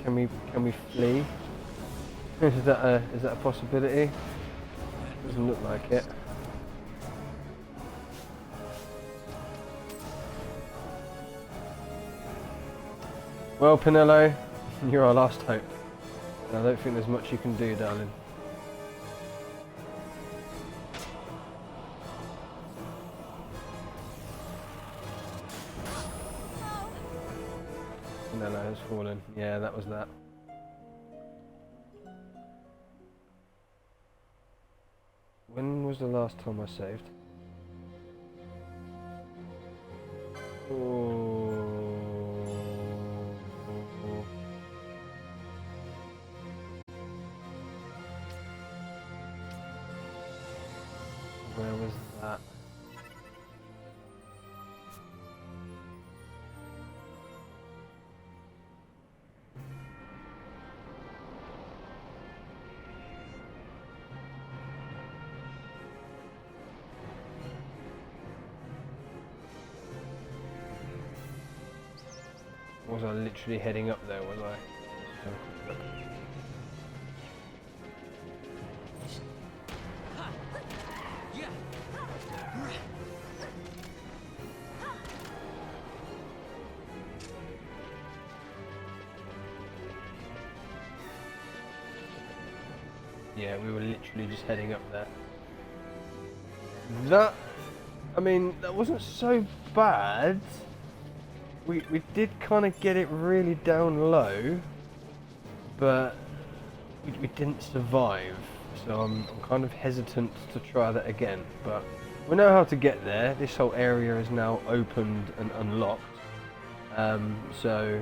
Can we flee? Is that a possibility? Doesn't look like it. Well, Pinello, you're our last hope. I don't think there's much you can do, darling. Pinello has fallen. Yeah, that was that. When was the last time I saved? Oh. Where was that? Was I literally heading up there, was I? Yeah, we were literally just heading up there. That, I mean, that wasn't so bad. We did kind of get it really down low, but we didn't survive. So I'm kind of hesitant to try that again. But we know how to get there. This whole area is now opened and unlocked. So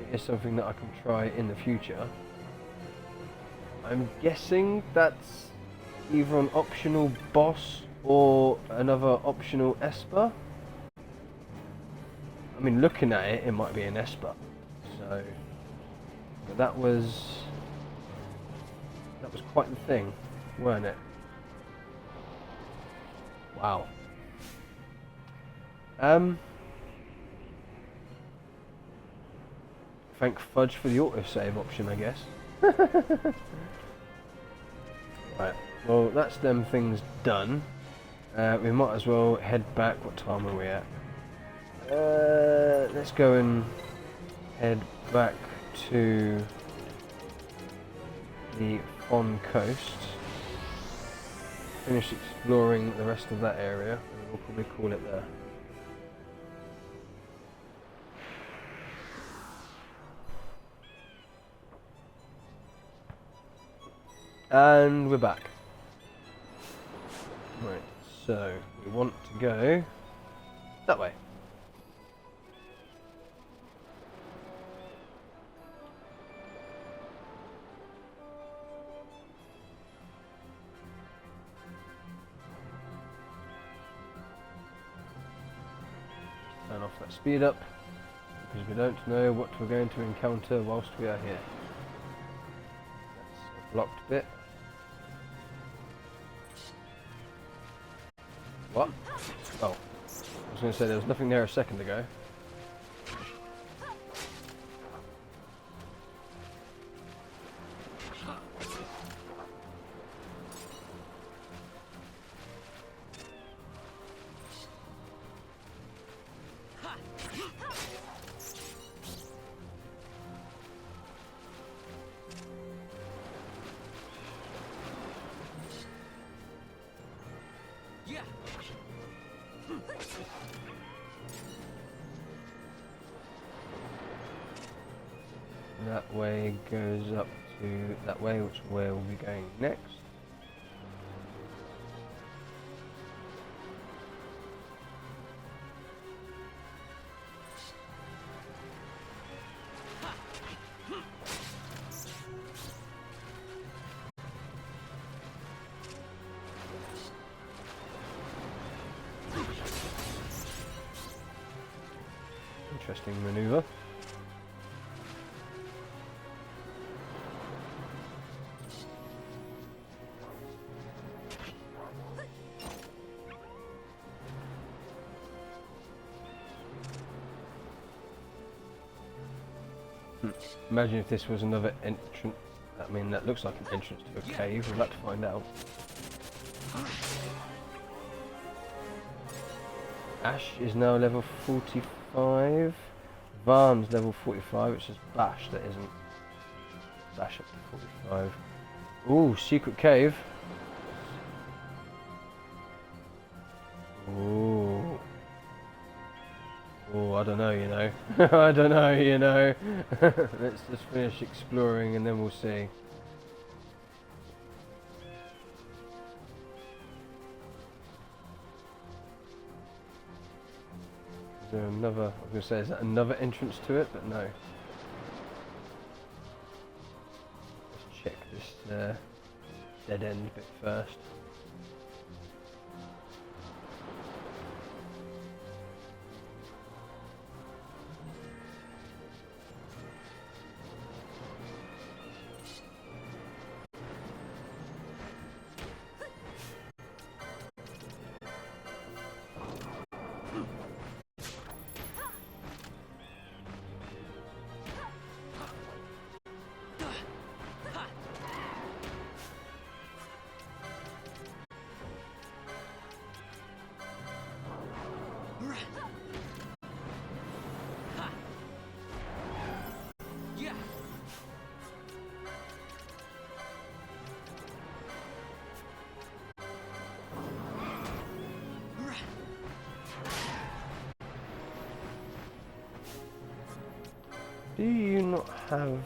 it is something that I can try in the future. I'm guessing that's either an optional boss or another optional Esper. I mean, looking at it, it might be an Esper. So, but that was quite the thing, weren't it? Wow. Thank Fudge for the autosave option, I guess. Right, well that's them things done. We might as well head back. What time are we at? Let's go and head back to the Fon Coast. Finish exploring the rest of that area, and we'll probably call it there. And we're back. Right, so we want to go that way. Turn off that speed up, because we don't know what we're going to encounter whilst we are here. That's a blocked bit. What? Oh, I was going to say there was nothing there a second ago. That way goes up to that way, which is where we'll be going next. Interesting maneuver. Imagine if this was another entrance. I mean, that looks like an entrance to a cave. We'll have to find out. Ash is now level 45. Varn's level 45. It's just Bash that isn't. Bash up to 45. Ooh, secret cave. Ooh. Oh, I don't know, you know. I don't know, you know. Let's just finish exploring and then we'll see. Is there another, I was going to say, is that another entrance to it? But no. Let's check this dead end bit first. Do you not have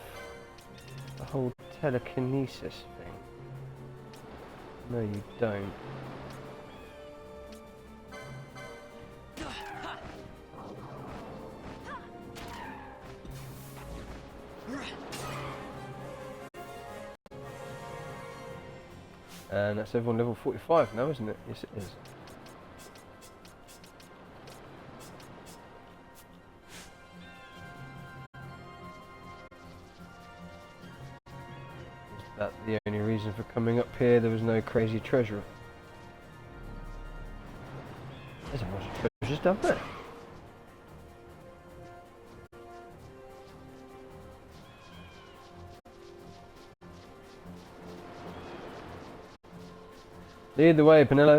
the whole telekinesis thing? No, you don't. And that's everyone level 45 now, isn't it? Yes, it is. Is that the only reason for coming up here? There was no crazy treasure. There's a bunch of treasures down there. Lead the way, Penelo.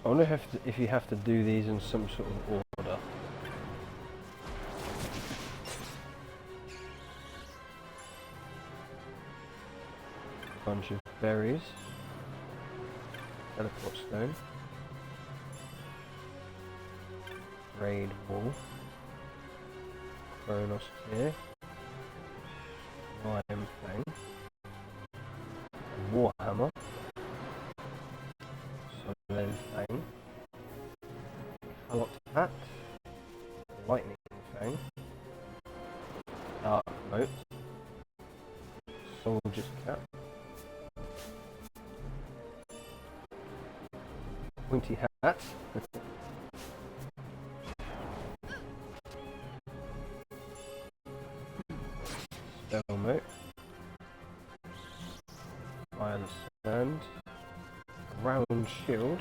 I wonder if you have to do these in some sort of order. Bunch of berries. Teleport stone. Raid wall. Chronos here. Lion Fang. Warhammer. Solid Fang. Calot Hat. Lightning Fang. Dark Moat. Soldier's Cap. Pointy Hat. Spell Moat. Iron Sand. Round Shield.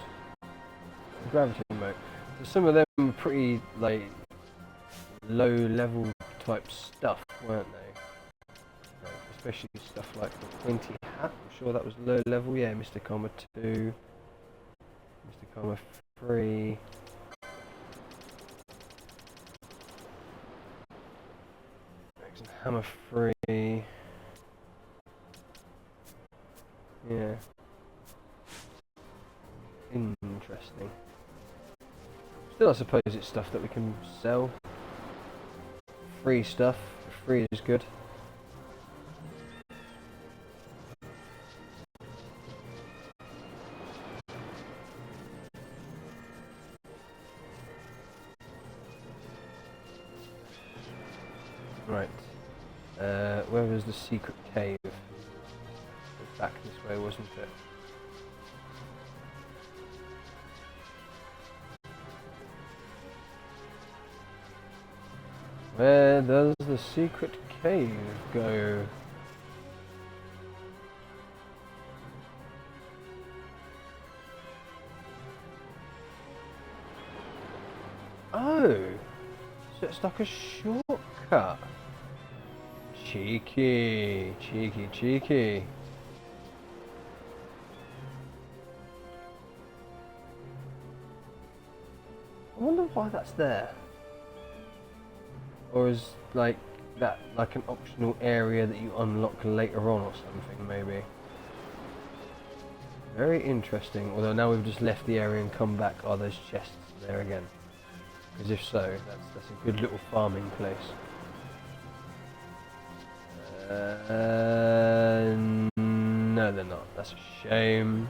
Gravity Moat. So some of them were pretty like low level type stuff, weren't they? Right, let's especially stuff like the pointy hat. I'm sure that was low level. Yeah, Mr. Comma 2, Mr. Comma 3. Hammer 3. Yeah. Interesting. Still, I suppose it's stuff that we can sell. Free stuff. Free is good. Right. Where was the secret cave? It was back this way, wasn't it? Where does the secret cave go? Oh! So it's like a shortcut. Cheeky, cheeky, cheeky. I wonder why that's there. Or is like that like an optional area that you unlock later on or something maybe. Very interesting. Although now we've just left the area and come back, are those chests there again? Because if so, that's a good little farming place. No, they're not. That's a shame.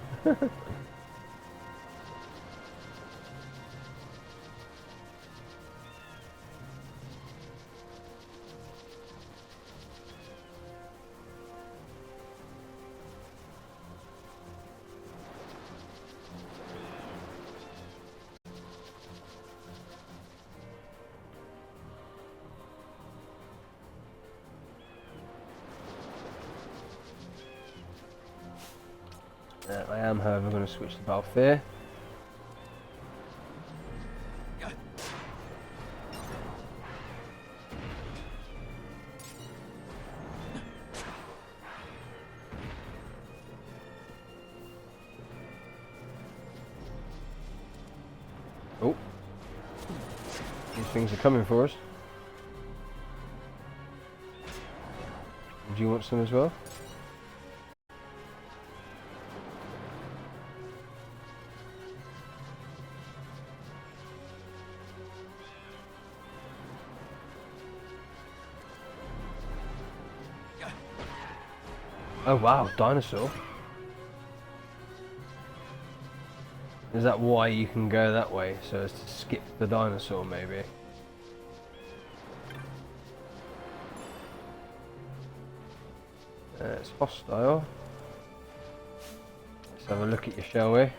I am, however, going to switch to Balthier. Oh, these things are coming for us. Do you want some as well? Oh wow, dinosaur. Is that why you can go that way? So as to skip the dinosaur maybe? It's hostile. Let's have a look at you, shall we?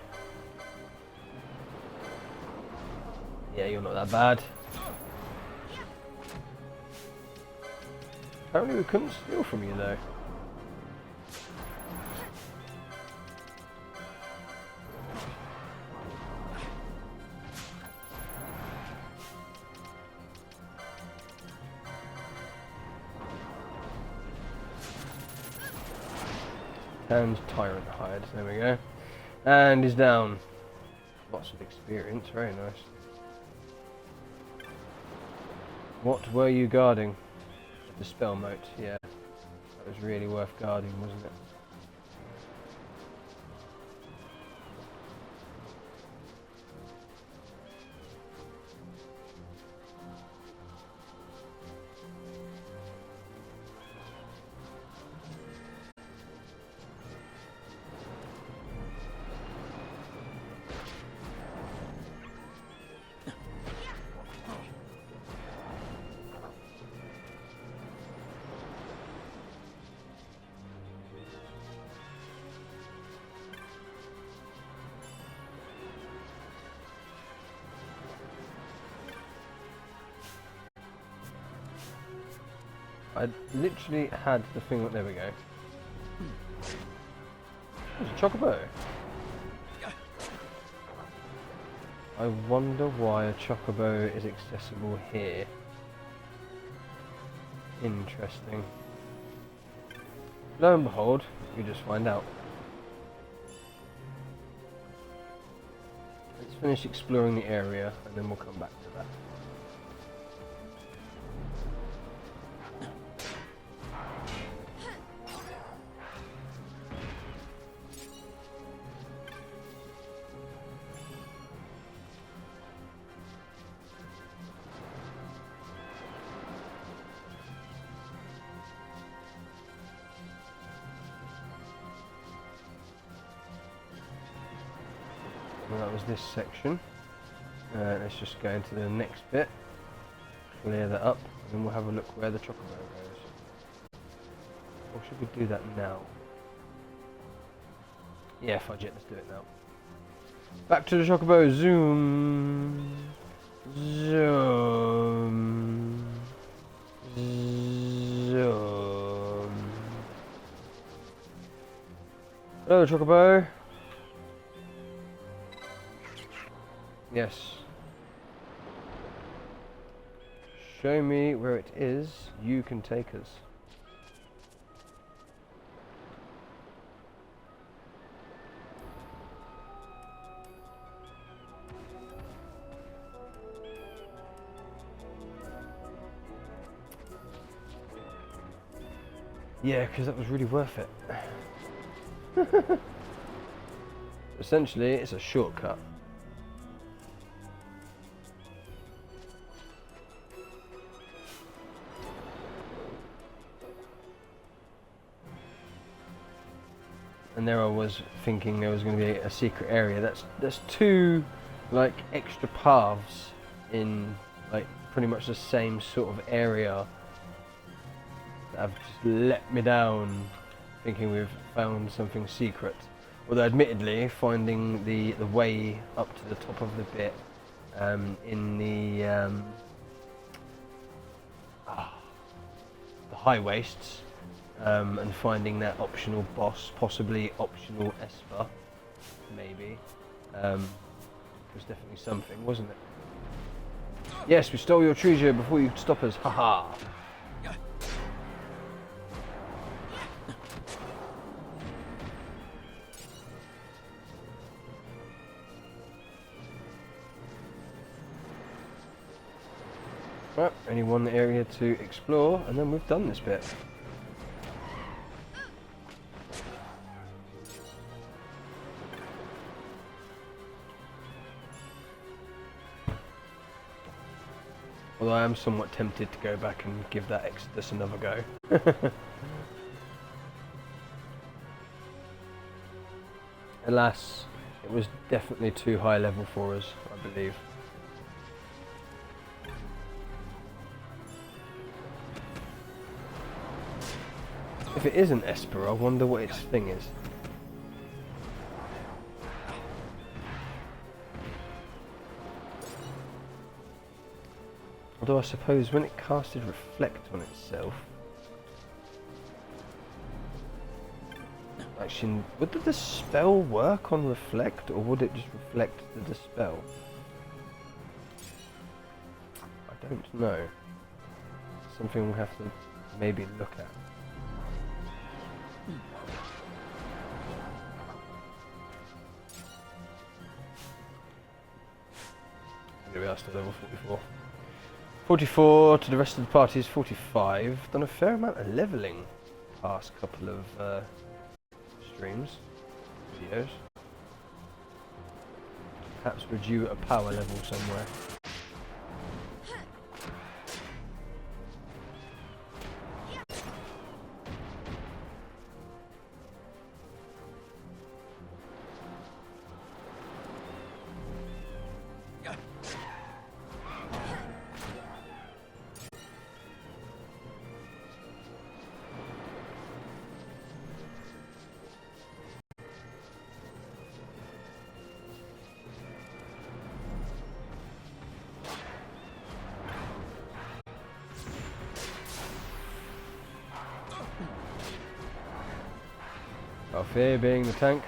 Yeah, you're not that bad. Apparently we couldn't steal from you though. And Tyrant Hide, there we go. And he's down. Lots of experience, very nice. What were you guarding? The spell moat, yeah. That was really worth guarding, wasn't it? I literally had the thing. There we go. There's a chocobo. I wonder why a chocobo is accessible here. Interesting. Lo and behold, we just find out. Let's finish exploring the area and then we'll come back to that. Well, that was this section. Let's just go into the next bit, clear that up, and then we'll have a look where the chocobo goes. Or should we do that now? Yeah, fudge it, let's do it now. Back to the chocobo, zoom, zoom, zoom. Hello, chocobo. Yes. Show me where it is. You can take us. Yeah, because that was really worth it. Essentially, it's a shortcut. And there I was thinking there was going to be a secret area. That's two like extra paths in like pretty much the same sort of area that have just let me down, thinking we've found something secret. Although admittedly, finding the way up to the top of the bit in the high wastes. And finding that optional boss, possibly optional Esper, maybe, was definitely something, wasn't it? Yes, we stole your treasure before you could stop us, haha! Well, only one area to explore, and then we've done this bit. Although I am somewhat tempted to go back and give that Exodus another go. Alas, it was definitely too high level for us, I believe. If it isn't Esper, I wonder what its thing is. Although I suppose when it casted Reflect on itself... Actually, would the dispel work on Reflect, or would it just reflect the dispel? I don't know. Something we'll have to maybe look at. Here we are, still level 44. 44 to the rest of the party is 45. Done a fair amount of levelling past couple of streams, videos. Perhaps we're due at a power level somewhere. Fear being the tank.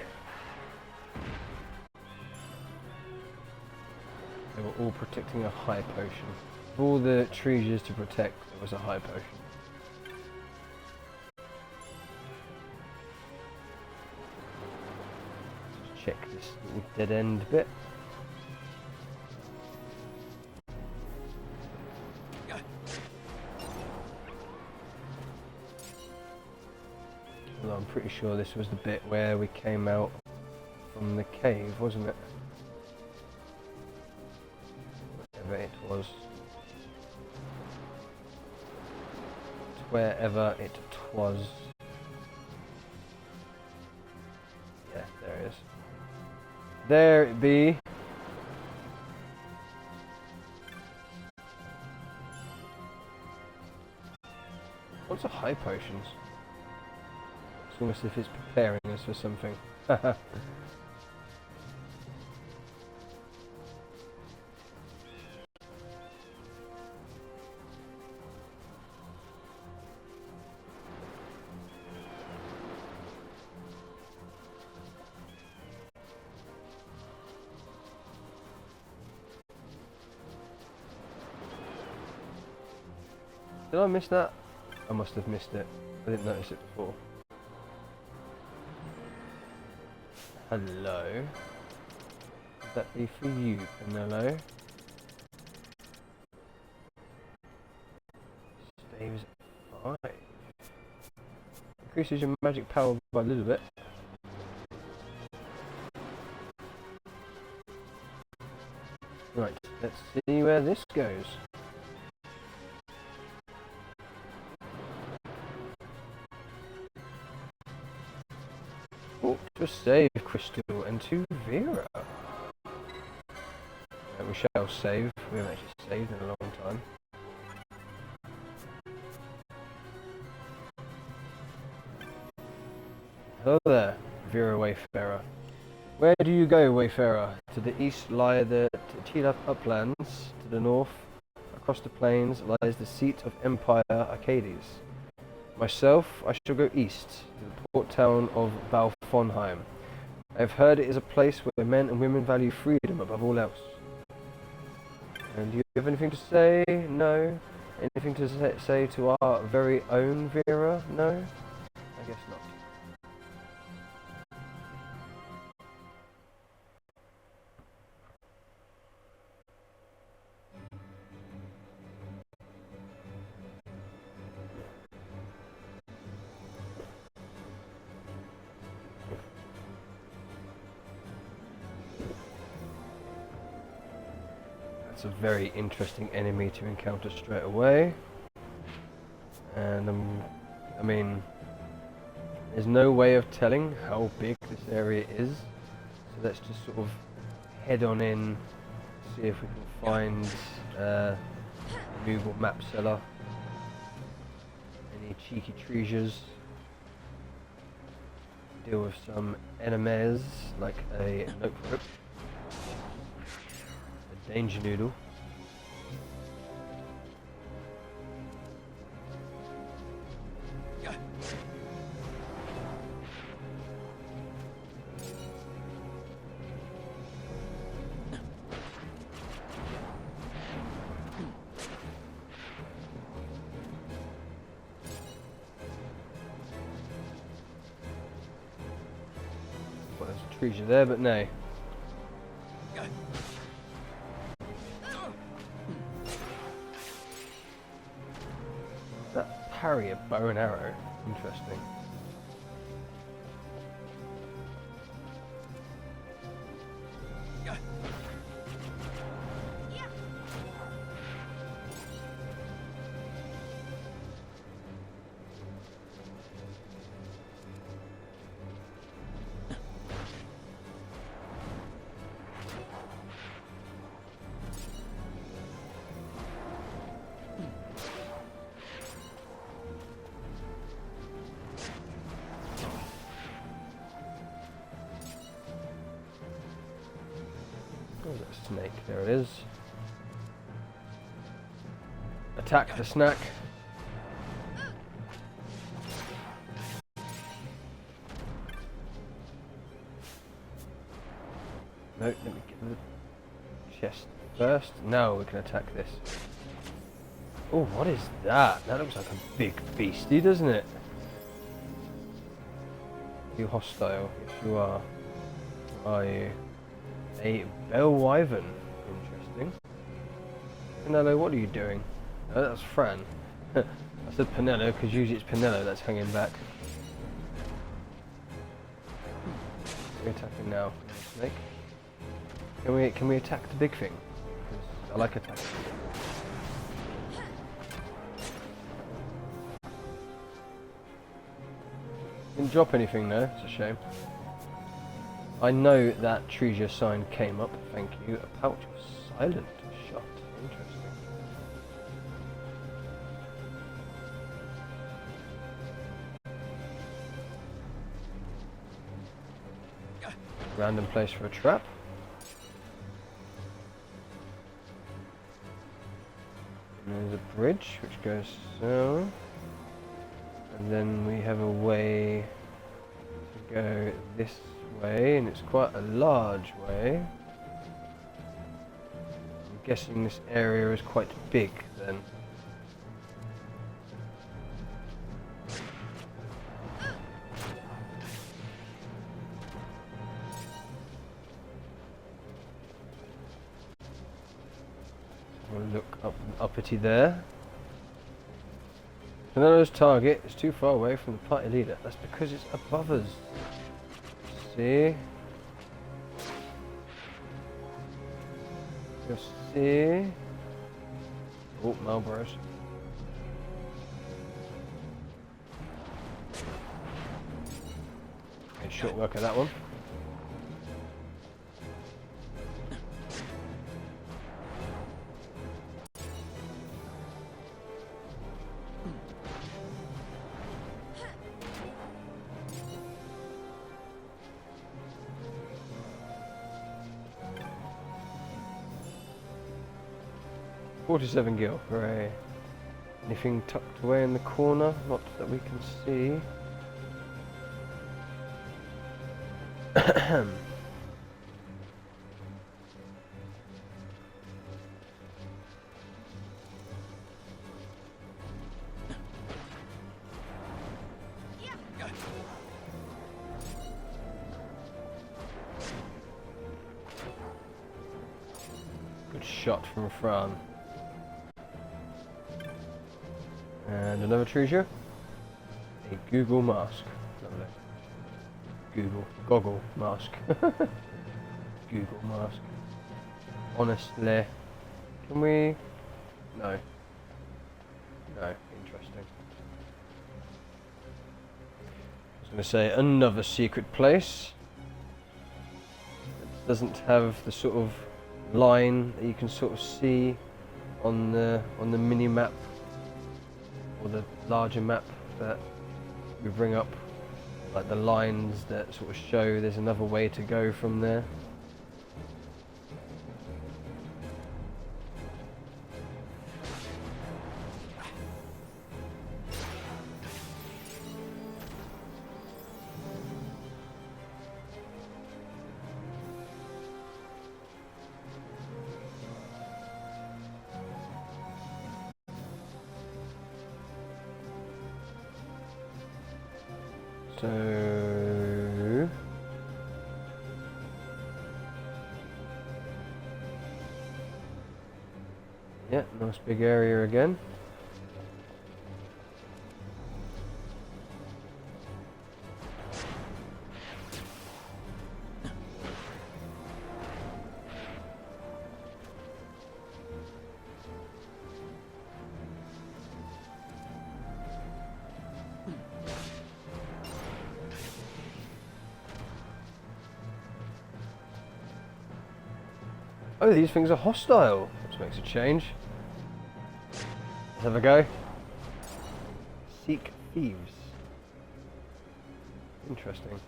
They were all protecting a high potion. Of all the treasures to protect, there was a high potion. dead end bit. Well, I'm pretty sure this was the bit where we came out from the cave, wasn't it? Whatever it was. Wherever it was. Yeah, there it is. There it be. Lots of high potions. It's almost as if it's preparing us for something. Did I miss that? I must have missed it. I didn't notice it before. Hello. Would that be for you, Penelo? Staves 5. Increases your magic power by a little bit. Right, let's see where this goes. Oh, to a save crystal and to Vera. We shall save. We haven't actually saved in a long time. Hello there, Vera Wayfarer. Where do you go, Wayfarer? To the east lie the Tila uplands. To the north, across the plains, lies the seat of Empire Arcades. Myself, I shall go east, to the port town of Balfonheim. I have heard it is a place where men and women value freedom above all else. And do you have anything to say? No? Anything to say to our very own Vera? No? I guess not. It's a very interesting enemy to encounter straight away, and I mean, there's no way of telling how big this area is, so let's just sort of head on in, see if we can find a Google map seller, any cheeky treasures, deal with some enemies like a note rope. Danger noodle. Well, there's a treasure there, but no. Parry a bow and arrow. Interesting. Oh, there's a snake. There it is. Attack the snack. No, let me get the chest first. Now we can attack this. Oh, what is that? That looks like a big beastie, doesn't it? Are you hostile? Yes, you are. Are you? A bell wyvern. Interesting. Pinello, what are you doing? Oh, that's Fran. I said Pinello because usually it's Pinello that's hanging back. We're attacking now. Snake. Can we attack the big thing? 'Cause I like attacking. Didn't drop anything there. It's a shame. I know that treasure sign came up. Thank you. A pouch of silent shot. Interesting. Random place for a trap. And there's a bridge which goes so. And then we have a way to go this way, and it's quite a large way. I'm guessing this area is quite big then. We'll look uppity there. Pinello's target is too far away from the party leader. That's because it's above us. See? You'll see? Oh, Marlboros. Okay, short work of that one. $47 gil, hooray. Anything tucked away in the corner? Not that we can see. Good shot from Fran. And another treasure. A Google mask. Lovely. Google. Goggle mask. Google mask. Honestly. Can we? No. No. Interesting. I was going to say another secret place. It doesn't have the sort of line that you can sort of see on the mini map. Or the larger map that we bring up, like the lines that sort of show there's another way to go from there. So yeah, nice big area again. Oh, these things are hostile, which makes a change. Let's have a go. Seek thieves. Interesting.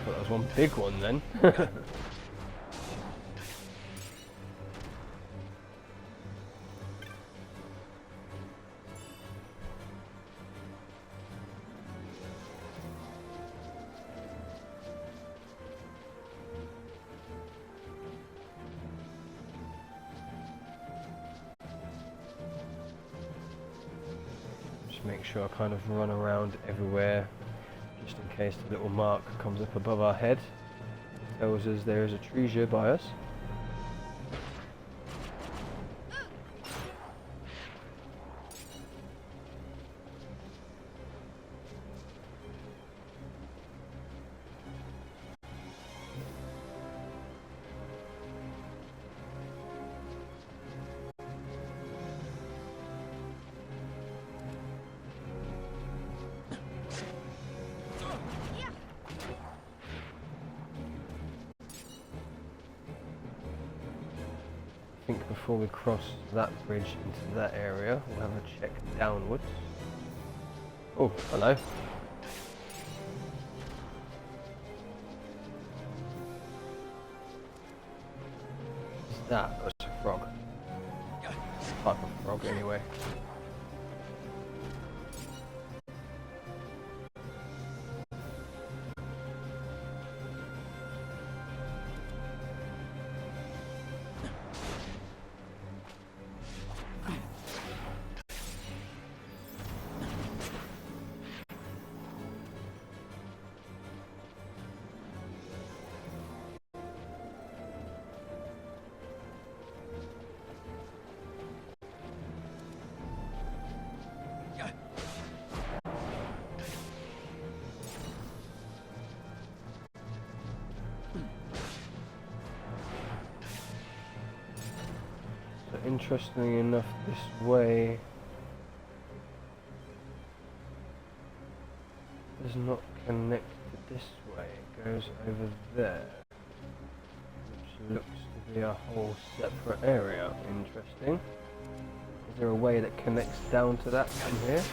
thought that was one big one then. Just make sure I kind of run around everywhere, just in case the little mark comes up above our head. Tells us there is a treasure by us. I think before we cross that bridge into that area, we'll have a check downwards. Oh, hello. What's that? That's a frog. Type of frog, anyway. Interestingly enough, this way does not connect to this way. It goes over there, which looks to be a whole separate area. Interesting. Is there a way that connects down to that from here?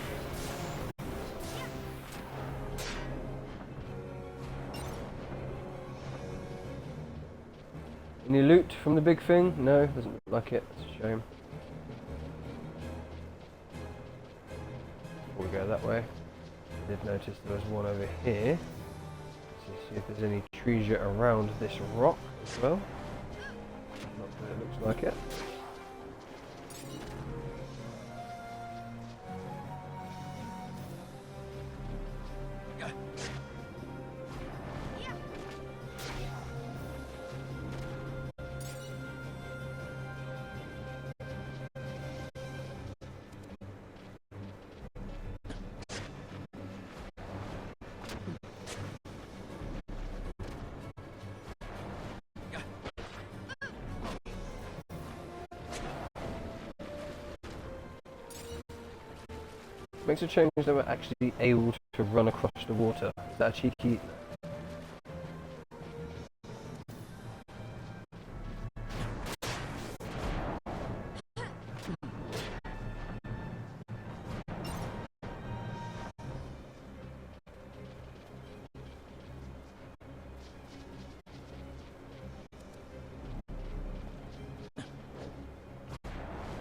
Any loot from the big thing? No, doesn't look like it. It's a shame. Before we go that way, I did notice there was one over here. Let's see if there's any treasure around this rock as well. Not that it looks like it. Makes a change that we're actually able to run across the water. Is that a cheeky?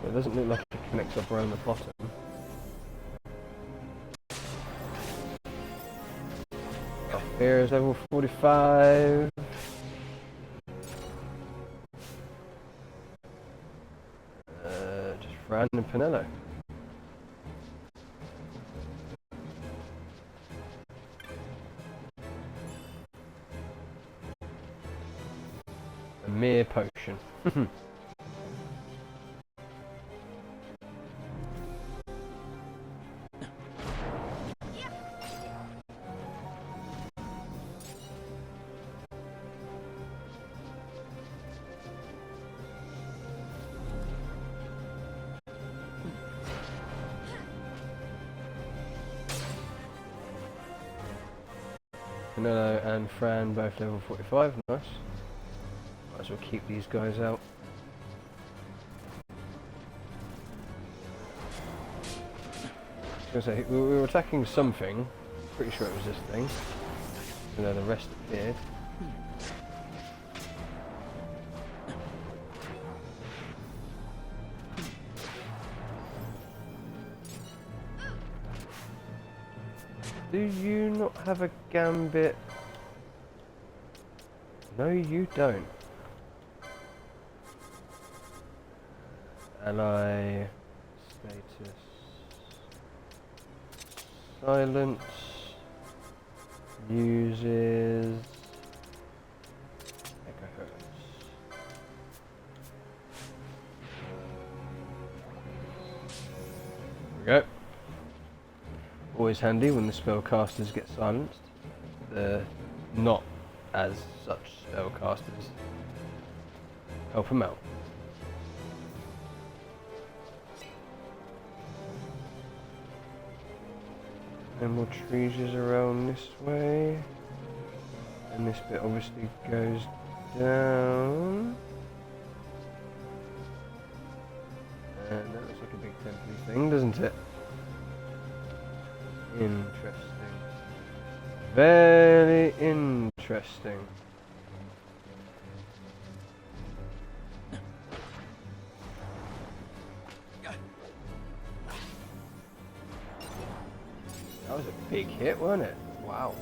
It doesn't look like it connects up around the bottom. Here is level 45. Just Fran and Penello. A mere potion. Penello and Fran both level 45, nice. Might as well keep these guys out. I was going to say, we were attacking something, pretty sure it was this thing. You know, the rest appeared. Do you not have a gambit? No, you don't. Ally status silence uses megahertz. There we go. Always handy when the spellcasters get silenced. The not as such spellcasters help them out. No more trees around this way. And this bit obviously goes down. And that looks like a big temple thing, doesn't it? Interesting. Very interesting. That was a big hit, wasn't it? Wow.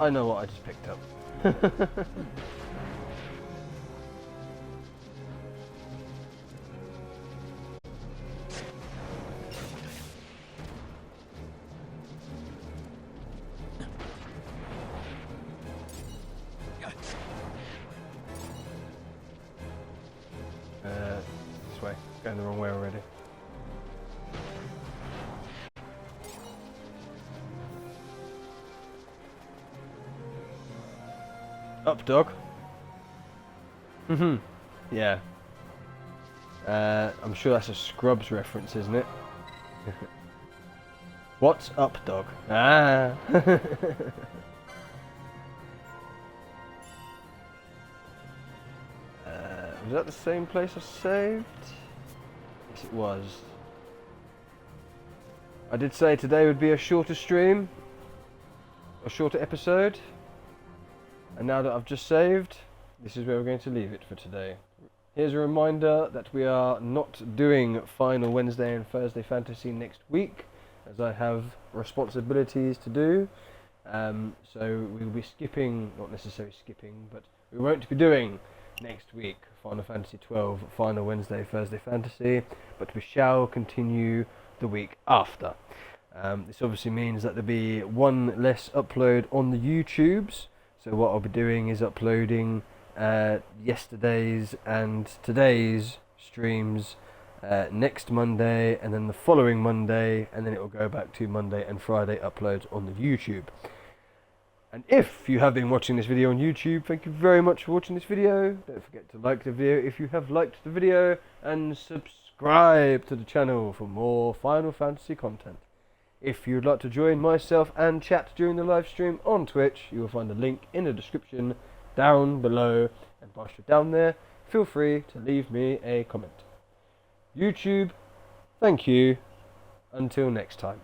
I know what I just picked up. This way. Going the wrong way already. Up, dog. Yeah. I'm sure that's a Scrubs reference, isn't it? What's up, dog? Ah. Was that the same place I saved? Yes, it was. I did say today would be a shorter stream, a shorter episode. And now that I've just saved, this is where we're going to leave it for today. Here's a reminder that we are not doing Final Wednesday and Thursday Fantasy next week, as I have responsibilities to do. So we'll be skipping, not necessarily skipping, but we won't be doing next week Final Fantasy 12 Final Wednesday Thursday Fantasy, but we shall continue the week after. This obviously means that there'll be one less upload on the YouTubes. So what I'll be doing is uploading yesterday's and today's streams next Monday, and then the following Monday, and then it will go back to Monday and Friday uploads on the YouTube. And if you have been watching this video on YouTube, thank you very much for watching this video. Don't forget to like the video if you have liked the video, and subscribe to the channel for more Final Fantasy content. If you'd like to join myself and chat during the live stream on Twitch, you will find a link in the description down below. And whilst you're down there, feel free to leave me a comment. YouTube, thank you. Until next time.